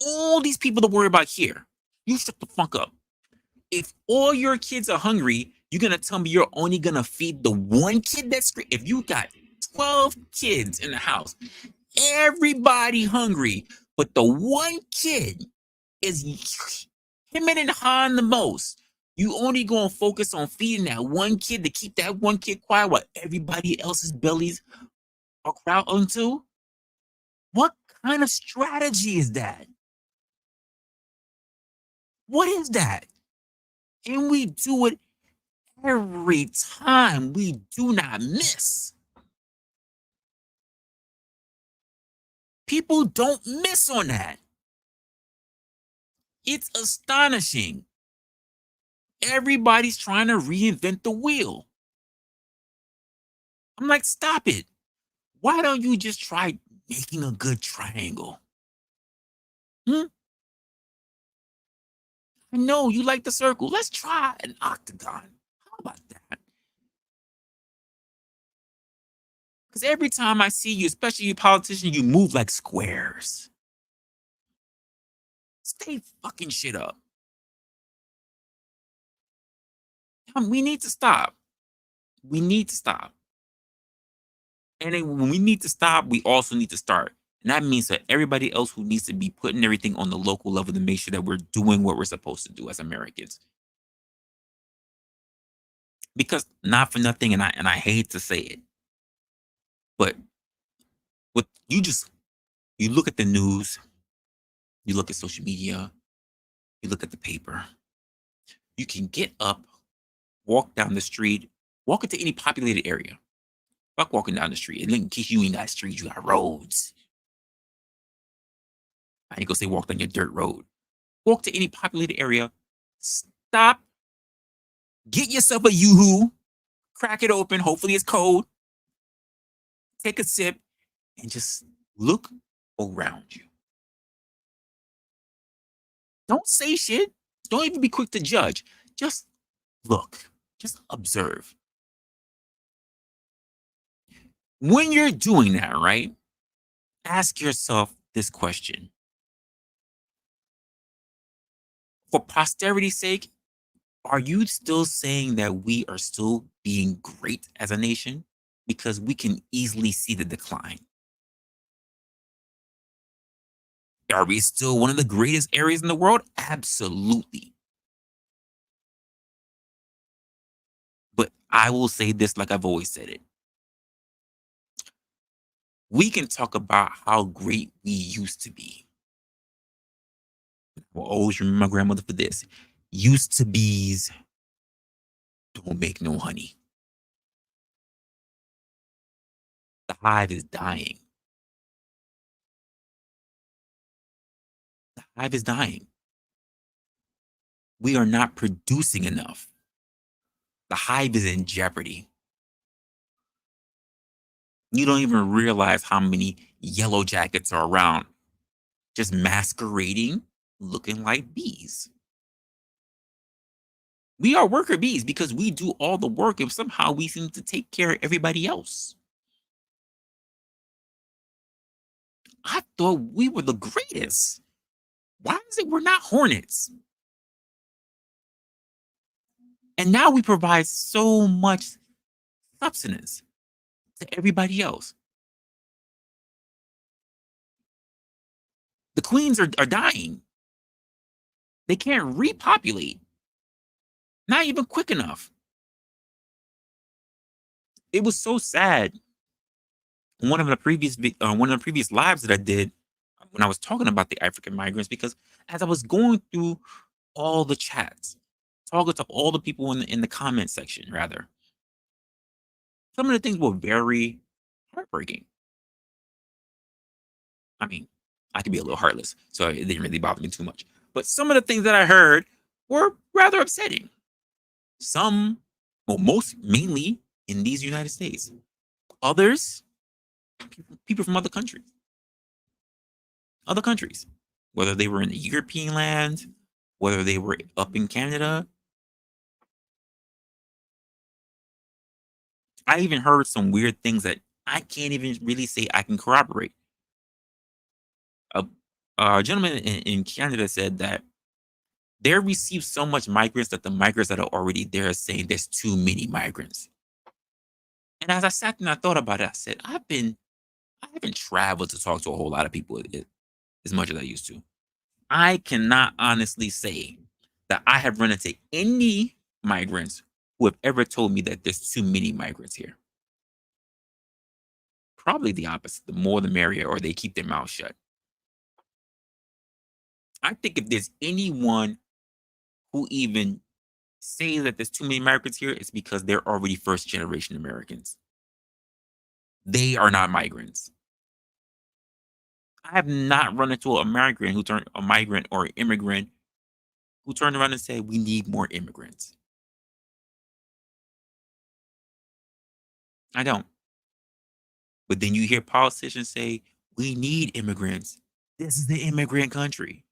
[SPEAKER 1] All these people to worry about here. You shut the fuck up. If all your kids are hungry, you're gonna tell me you're only gonna feed the one kid that's screaming. If you got 12 kids in the house, everybody hungry, but the one kid is hemming and hawing the most. You only gonna focus on feeding that one kid to keep that one kid quiet while everybody else's bellies are crowding too? What kind of strategy is that? What is that? And we do it every time. We do not miss. People don't miss on that. It's astonishing. Everybody's trying to reinvent the wheel. I'm like, stop it. Why don't you just try making a good triangle? I know you like the circle. Let's try an octagon. How about that? Because every time I see you, especially you politicians, you move like squares. Stay fucking shit up. We need to stop. We need to stop. And then when we need to stop, we also need to start. And that means that everybody else who needs to be putting everything on the local level to make sure that we're doing what we're supposed to do as Americans. Because not for nothing, and I hate to say it, but what you look at the news, you look at social media, you look at the paper, you can get up, walk down the street, walk into any populated area. Fuck walking down the street. And in case you ain't got streets, you got roads. I ain't gonna say walk down your dirt road. Walk to any populated area, stop, get yourself a yoo-hoo, crack it open, hopefully it's cold, take a sip, and just look around you. Don't say shit. Don't even be quick to judge. Just look. Just observe. When you're doing that, right, ask yourself this question. For posterity's sake, are you still saying that we are still being great as a nation? Because we can easily see the decline. Are we still one of the greatest areas in the world? Absolutely. But I will say this like I've always said it. We can talk about how great we used to be. I will always remember my grandmother for this. Used to be's don't make no honey. The hive is dying. The hive is dying. We are not producing enough. The hive is in jeopardy. You don't even realize how many yellow jackets are around, just masquerading, looking like bees. We are worker bees because we do all the work and somehow we seem to take care of everybody else. I thought we were the greatest. Why is it we're not hornets? And now we provide so much substance to everybody else. The queens are dying. They can't repopulate. Not even quick enough. It was so sad. One of the previous lives that I did when I was talking about the African migrants, because as I was going through all the chats, talking to all the people in the comment section, rather, some of the things were very heartbreaking. I mean, I could be a little heartless, so it didn't really bother me too much. But some of the things that I heard were rather upsetting. Some, well, most mainly in these United States. Others, people from other countries. Other countries. Whether they were in the European land, whether they were up in Canada. I even heard some weird things that I can't even really say I can corroborate. A gentleman in Canada said that They receive so much migrants that the migrants that are already there are saying there's too many migrants. And as I sat and I thought about it, I said, I haven't traveled to talk to a whole lot of people as much as I used to. I cannot honestly say that I have run into any migrants who have ever told me that there's too many migrants here. Probably the opposite. The more the merrier, or they keep their mouth shut. I think if there's anyone who even say that there's too many migrants here, it's because they're already first generation Americans. They are not migrants. I have not run into a migrant or immigrant who turned around and said, we need more immigrants. I don't. But then you hear politicians say, we need immigrants. This is the immigrant country.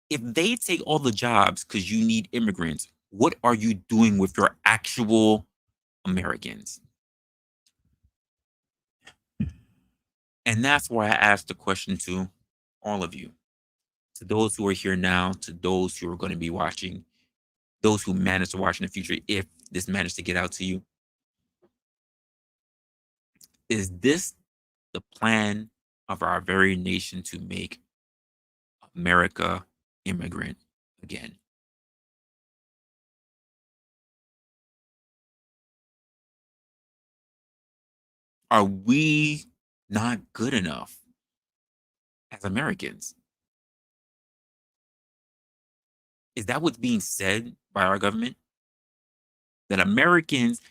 [SPEAKER 1] If they take all the jobs because you need immigrants, what are you doing with your actual Americans? And that's why I asked the question to all of you, to those who are here now, to those who are going to be watching, those who manage to watch in the future, if this managed to get out to you. Is this the plan of our very nation to make America immigrant again? Are we not good enough as Americans? Is that what's being said by our government? That Americans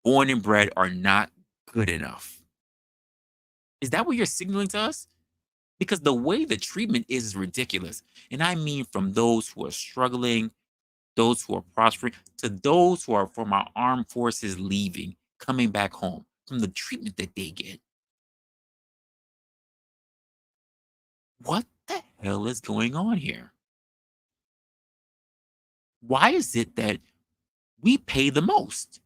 [SPEAKER 1] born and bred are not good enough? Is that what you're signaling to us? Because the way the treatment is ridiculous. And I mean from those who are struggling, those who are prospering, to those who are from our armed forces leaving, coming back home, from the treatment that they get. What the hell is going on here? Why is it that we pay the most,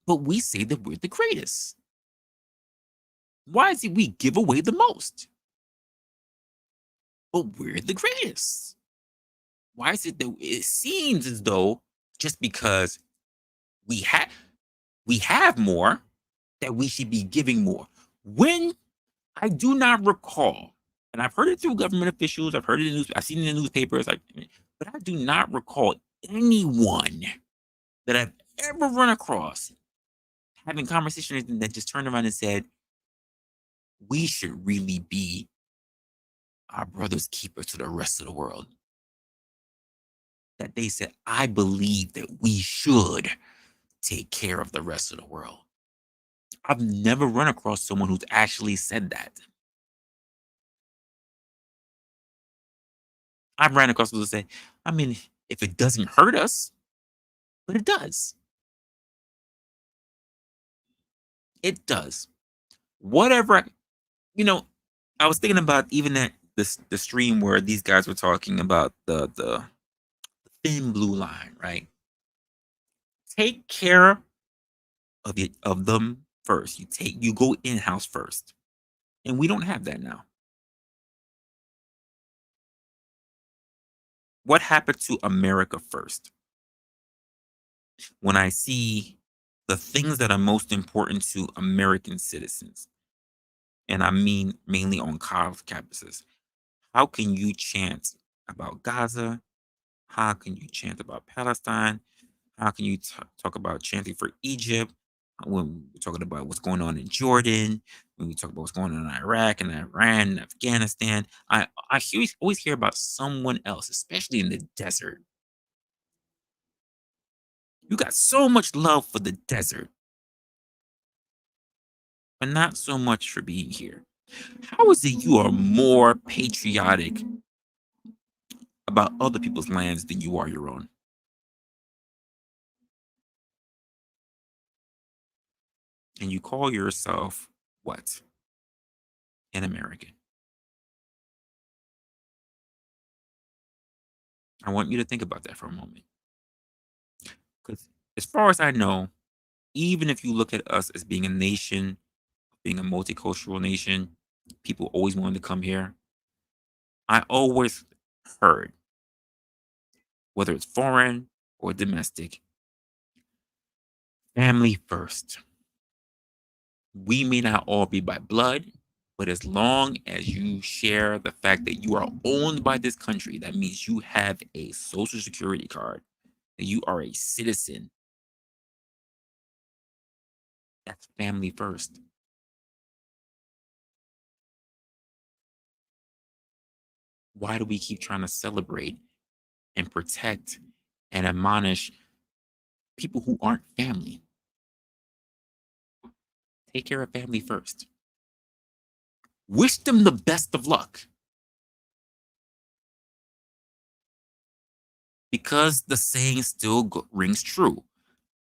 [SPEAKER 1] but we say that we're the greatest? Why is it we give away the most, but we're the greatest? Why is it that it seems as though just because we have more, that we should be giving more? When I do not recall, and I've heard it through government officials, I've heard it in the news, I've seen it in the newspapers, but I do not recall anyone that I've ever run across having conversations that just turned around and said, we should really be our brother's keeper to the rest of the world. That they said, I believe that we should take care of the rest of the world. I've never run across someone who's actually said that. I've ran across people who say, I mean, if it doesn't hurt us, but it does. It does. Whatever, I was thinking about even that the stream where these guys were talking about the thin blue line, right? Take care of them first. You go in-house first. And we don't have that now. What happened to America first? When I see the things that are most important to American citizens, and I mean mainly on college campuses, how can you chant about Gaza? How can you chant about Palestine? How can you talk about chanting for Egypt when we're talking about what's going on in Jordan? When we talk about what's going on in Iraq and Iran and Afghanistan, I always hear about someone else, especially in the desert. You got so much love for the desert, but not so much for being here. How is it you are more patriotic about other people's lands than you are your own? And you call yourself what? An American. I want you to think about that for a moment. Because as far as I know, even if you look at us as being a nation, being a multicultural nation, people always wanted to come here. I always heard, whether it's foreign or domestic. Family first. We may not all be by blood, but as long as you share the fact that you are owned by this country, that means you have a social security card, that you are a citizen. That's family first. Why do we keep trying to celebrate and protect and admonish people who aren't family? Take care of family first. Wish them the best of luck. Because the saying still rings true.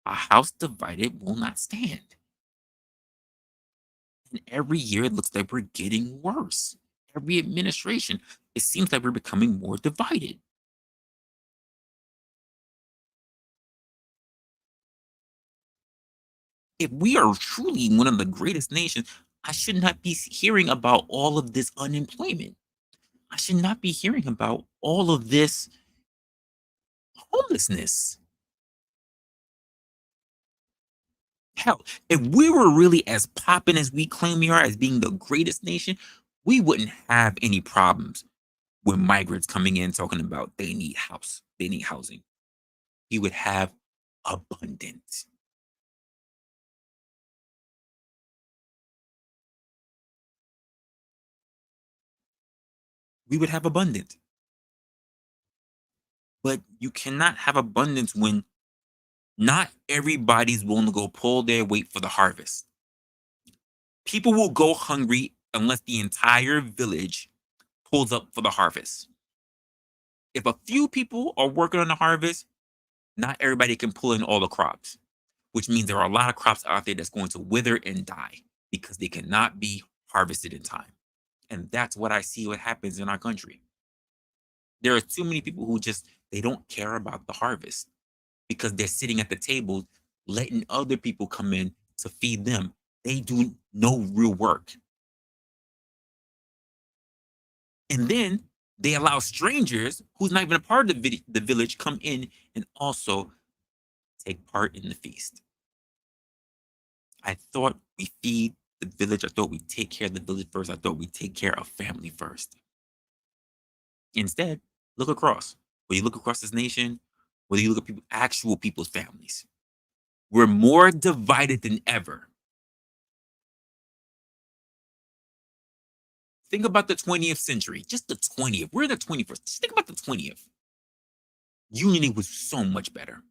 [SPEAKER 1] A house divided will not stand. And every year it looks like we're getting worse. Every administration, it seems like we're becoming more divided. If we are truly one of the greatest nations, I should not be hearing about all of this unemployment. I should not be hearing about all of this homelessness. Hell, if we were really as popping as we claim we are, as being the greatest nation, we wouldn't have any problems with migrants coming in talking about they need housing. We would have abundance. We would have abundance. But you cannot have abundance when not everybody's willing to go pull their weight for the harvest. People will go hungry unless the entire village pulls up for the harvest. If a few people are working on the harvest, not everybody can pull in all the crops, which means there are a lot of crops out there that's going to wither and die because they cannot be harvested in time. And that's what I see what happens in our country. There are too many people who they don't care about the harvest because they're sitting at the table letting other people come in to feed them. They do no real work. And then they allow strangers who's not even a part of the village come in and also take part in the feast. I thought we feed the village. I thought we take care of the village first. I thought we take care of family first. Instead, look across. When you look across this nation, whether you look at actual people's families, we're more divided than ever. Think about the 20th century, just the 20th. We're in the 21st. Just think about the 20th. Unity was so much better.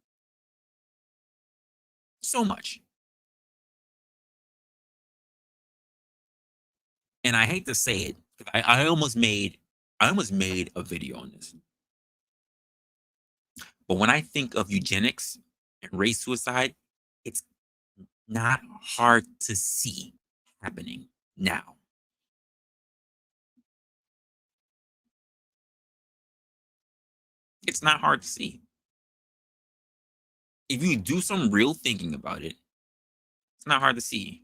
[SPEAKER 1] So much. And I hate to say it, because I almost made a video on this. But when I think of eugenics and race suicide, it's not hard to see happening now. It's not hard to see. If you do some real thinking about it, it's not hard to see.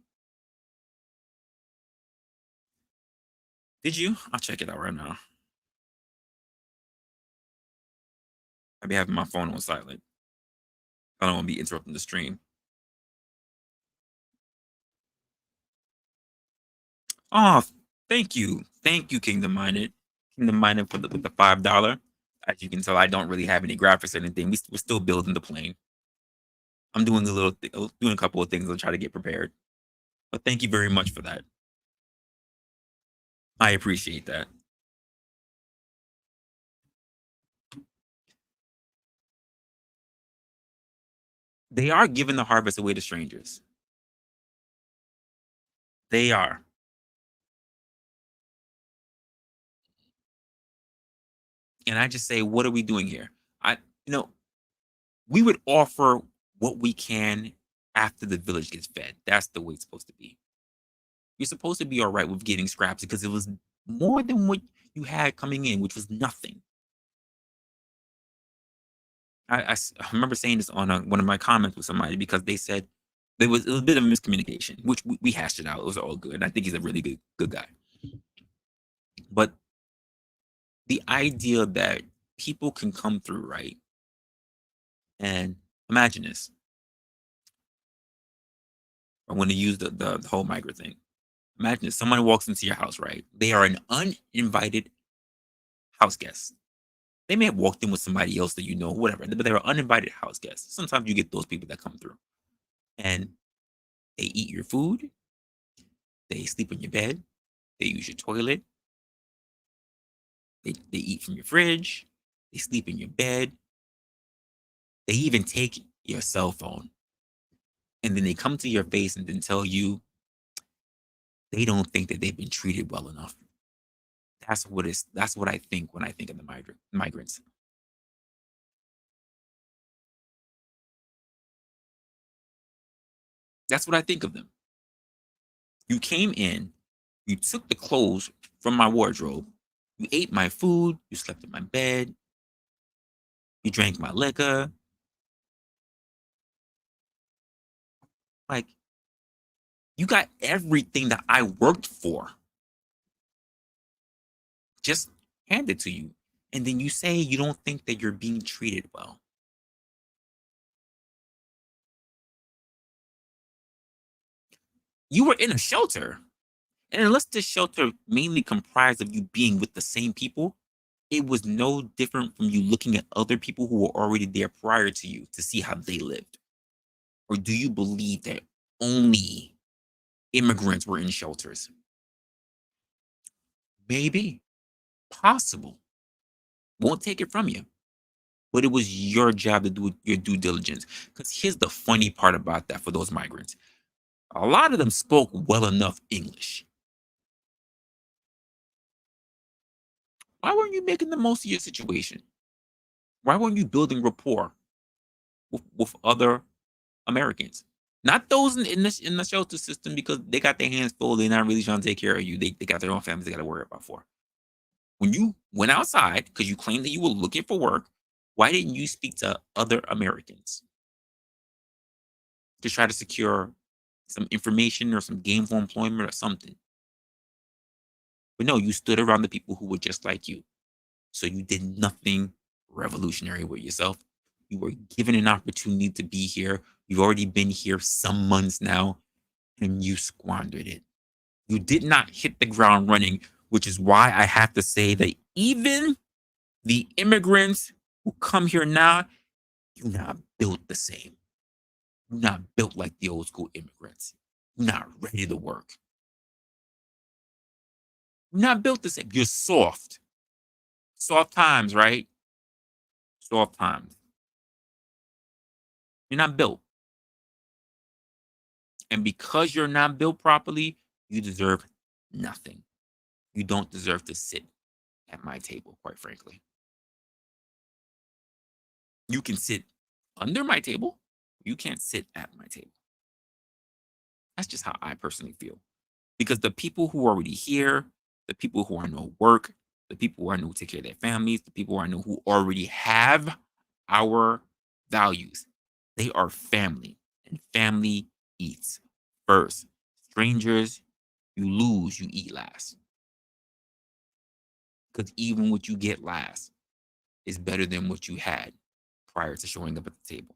[SPEAKER 1] Did you? I'll check it out right now. I'll be having my phone on silent. I don't want to be interrupting the stream. Oh, thank you. Thank you, Kingdom Minded. Kingdom Minded for the $5. As you can tell, I don't really have any graphics or anything. We're still building the plane. I'm doing doing a couple of things to try to get prepared. But thank you very much for that. I appreciate that. They are giving the harvest away to strangers. They are. And I just say, what are we doing here? We would offer what we can after the village gets fed. That's the way it's supposed to be. You're supposed to be all right with getting scraps because it was more than what you had coming in, which was nothing. I remember saying this on one of my comments with somebody because they said it was a bit of a miscommunication, which we hashed it out. It was all good. I think he's a really good guy. But the idea that people can come through, right? And imagine this. I want to use the whole migrant thing. Imagine if someone walks into your house, right? They are an uninvited house guest. They may have walked in with somebody else that you know, whatever, but they're an uninvited house guest. Sometimes you get those people that come through and they eat your food, they sleep in your bed, they use your toilet, they eat from your fridge, they sleep in your bed, they even take your cell phone. And then they come to your face and then tell you they don't think that they've been treated well enough. That's what I think when I think of the migrants. That's what I think of them. You came in, you took the clothes from my wardrobe, you ate my food, you slept in my bed, you drank my liquor. Like, you got everything that I worked for just handed to you. And then you say you don't think that you're being treated well. You were in a shelter. And unless this shelter mainly comprised of you being with the same people, it was no different from you looking at other people who were already there prior to you to see how they lived. Or do you believe that only immigrants were in shelters? Maybe. Possible. Won't take it from you. But it was your job to do your due diligence. Because here's the funny part about that for those migrants. A lot of them spoke well enough English. Why weren't you making the most of your situation? Why weren't you building rapport with other Americans? Not those in the shelter system, because they got their hands full. They're not really trying to take care of you. They got their own families they got to worry about for. When you went outside, because you claimed that you were looking for work, why didn't you speak to other Americans to try to secure some information or some gainful employment or something? But no, you stood around the people who were just like you. So you did nothing revolutionary with yourself. You were given an opportunity to be here. You've already been here some months now, and you squandered it. You did not hit the ground running, which is why I have to say that even the immigrants who come here now, you're not built the same. You're not built like the old school immigrants. You're not ready to work. You're not built the same. You're soft. Soft times, right? Soft times. You're not built. And because you're not built properly, you deserve nothing. You don't deserve to sit at my table, quite frankly. You can sit under my table. You can't sit at my table. That's just how I personally feel. Because the people who are already here, the people who I know work, the people who I know take care of their families, the people who I know who already have our values, they are family. And family eats first. Strangers, you lose, you eat last. Because even what you get last is better than what you had prior to showing up at the table.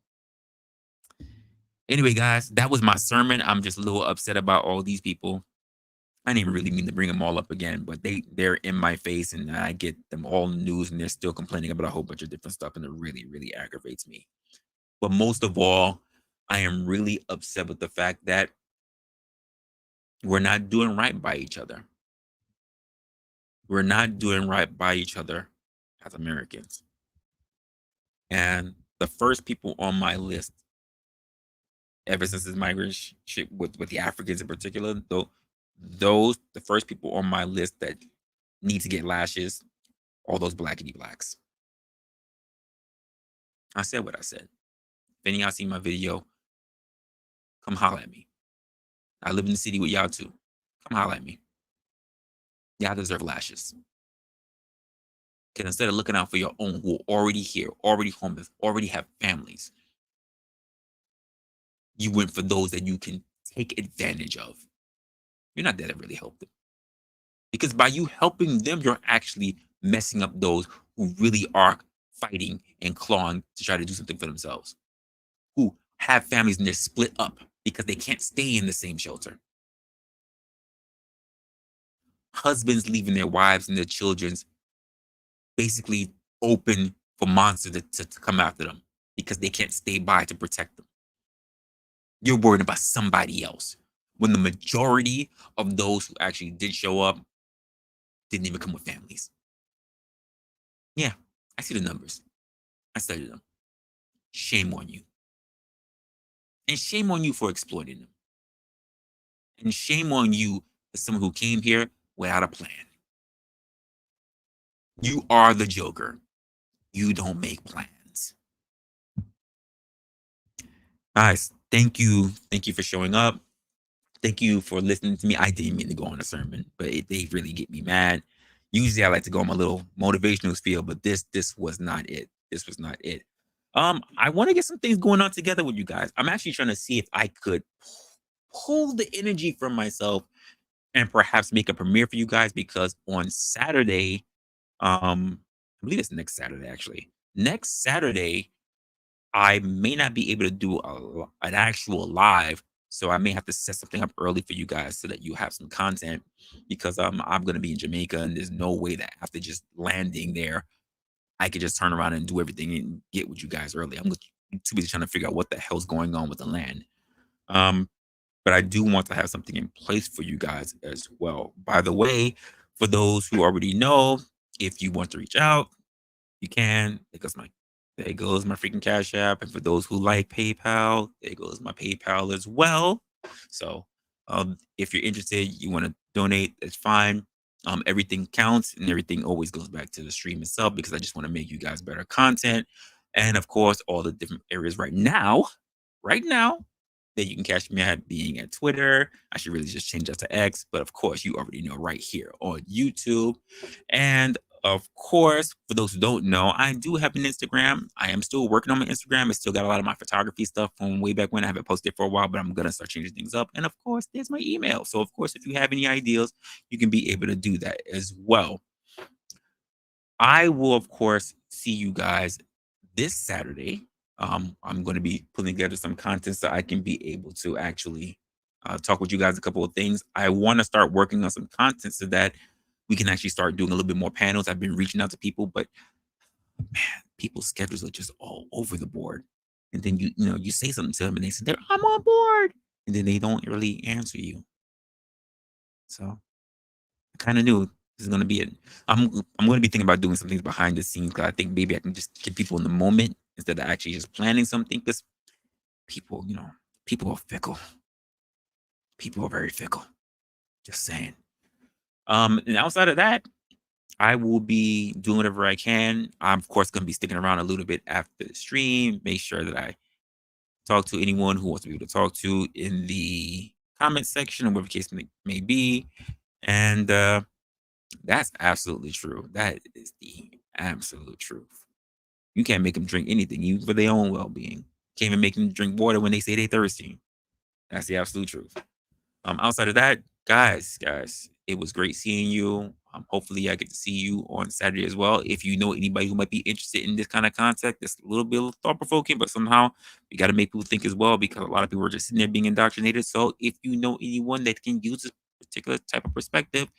[SPEAKER 1] Anyway, guys, that was my sermon. I'm just a little upset about all these people. I didn't really mean to bring them all up again, but they're in my face, and I get them all in the news, and they're still complaining about a whole bunch of different stuff, and it really, really aggravates me. But most of all, I am really upset with the fact that we're not doing right by each other. We're not doing right by each other as Americans. And the first people on my list, ever since this migration with the Africans in particular, the first people on my list that need to get lashes, all those blackity blacks. I said what I said. If any of y'all see my video, come holler at me. I live in the city with y'all too. Come holler at me. Y'all deserve lashes. Because instead of looking out for your own who are already here, already homeless, already have families, you went for those that you can take advantage of. You're not there to really help them. Because by you helping them, you're actually messing up those who really are fighting and clawing to try to do something for themselves, who have families and they're split up because they can't stay in the same shelter. Husbands leaving their wives and their children's basically open for monsters to come after them because they can't stay by to protect them. You're worried about somebody else when the majority of those who actually did show up didn't even come with families. Yeah, I see the numbers. I studied them. Shame on you. And shame on you for exploiting them. And shame on you as someone who came here without a plan. You are the Joker. You don't make plans. Guys, thank you. Thank you for showing up. Thank you for listening to me. I didn't mean to go on a sermon, but they really get me mad. Usually I like to go on my little motivational spiel, but this was not it. This was not it. I want to get some things going on together with you guys. I'm actually trying to see if I could pull the energy from myself and perhaps make a premiere for you guys, because on Saturday, I believe it's next Saturday actually. Next Saturday, I may not be able to do an actual live, so I may have to set something up early for you guys so that you have some content, because I'm going to be in Jamaica and there's no way that after just landing there, I could just turn around and do everything and get with you guys early. I'm too busy trying to figure out what the hell's going on with the land. But I do want to have something in place for you guys as well. By the way, for those who already know, if you want to reach out, you can. There goes my freaking Cash App. And for those who like PayPal, there goes my PayPal as well. So if you're interested, you want to donate, it's fine. Everything counts and everything always goes back to the stream itself, because I just want to make you guys better content. And of course, all the different areas right now, that you can catch me at being at Twitter. I should really just change that to X, but of course, you already know, right here on YouTube. And of course, for those who don't know, I do have an Instagram. I am still working on my Instagram. I still got a lot of my photography stuff from way back when. I haven't posted for a while, but I'm going to start changing things up. And of course, there's my email. So of course, if you have any ideas, you can be able to do that as well. I will, of course, see you guys this Saturday. I'm going to be putting together some content so I can be able to actually talk with you guys a couple of things. I want to start working on some content so that we can actually start doing a little bit more panels. I've been reaching out to people, but man, people's schedules are just all over the board. And then you say something to them and they say, I'm on board. And then they don't really answer you. So I kind of knew this is going to be it. I'm going to be thinking about doing some things behind the scenes, because I think maybe I can just get people in the moment instead of actually just planning something, because people are fickle. People are very fickle. Just saying. And outside of that, I will be doing whatever I can. I'm, of course, going to be sticking around a little bit after the stream. Make sure that I talk to anyone who wants to be able to talk to in the comment section, or whatever case may be. And that's absolutely true. That is the absolute truth. You can't make them drink anything, even for their own well-being. Can't even make them drink water when they say they're thirsty. That's the absolute truth. Outside of that, guys, it was great seeing you. Hopefully I get to see you on Saturday as well. If you know anybody who might be interested in this kind of content, that's a little bit thought-provoking, but somehow we got to make people think as well, because a lot of people are just sitting there being indoctrinated. So if you know anyone that can use this particular type of perspective,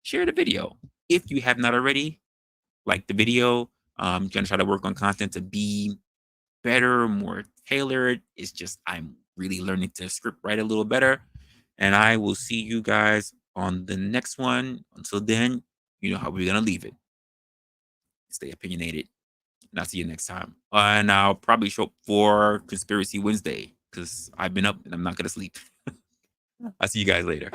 [SPEAKER 1] share the video. If you have not already, like the video. I'm going to try to work on content to be better, more tailored. It's just I'm really learning to script write a little better. And I will see you guys on the next one. Until then, you know how we're going to leave it. Stay opinionated. And I'll see you next time. And I'll probably show up for Conspiracy Wednesday, because I've been up and I'm not going to sleep. I'll see you guys later.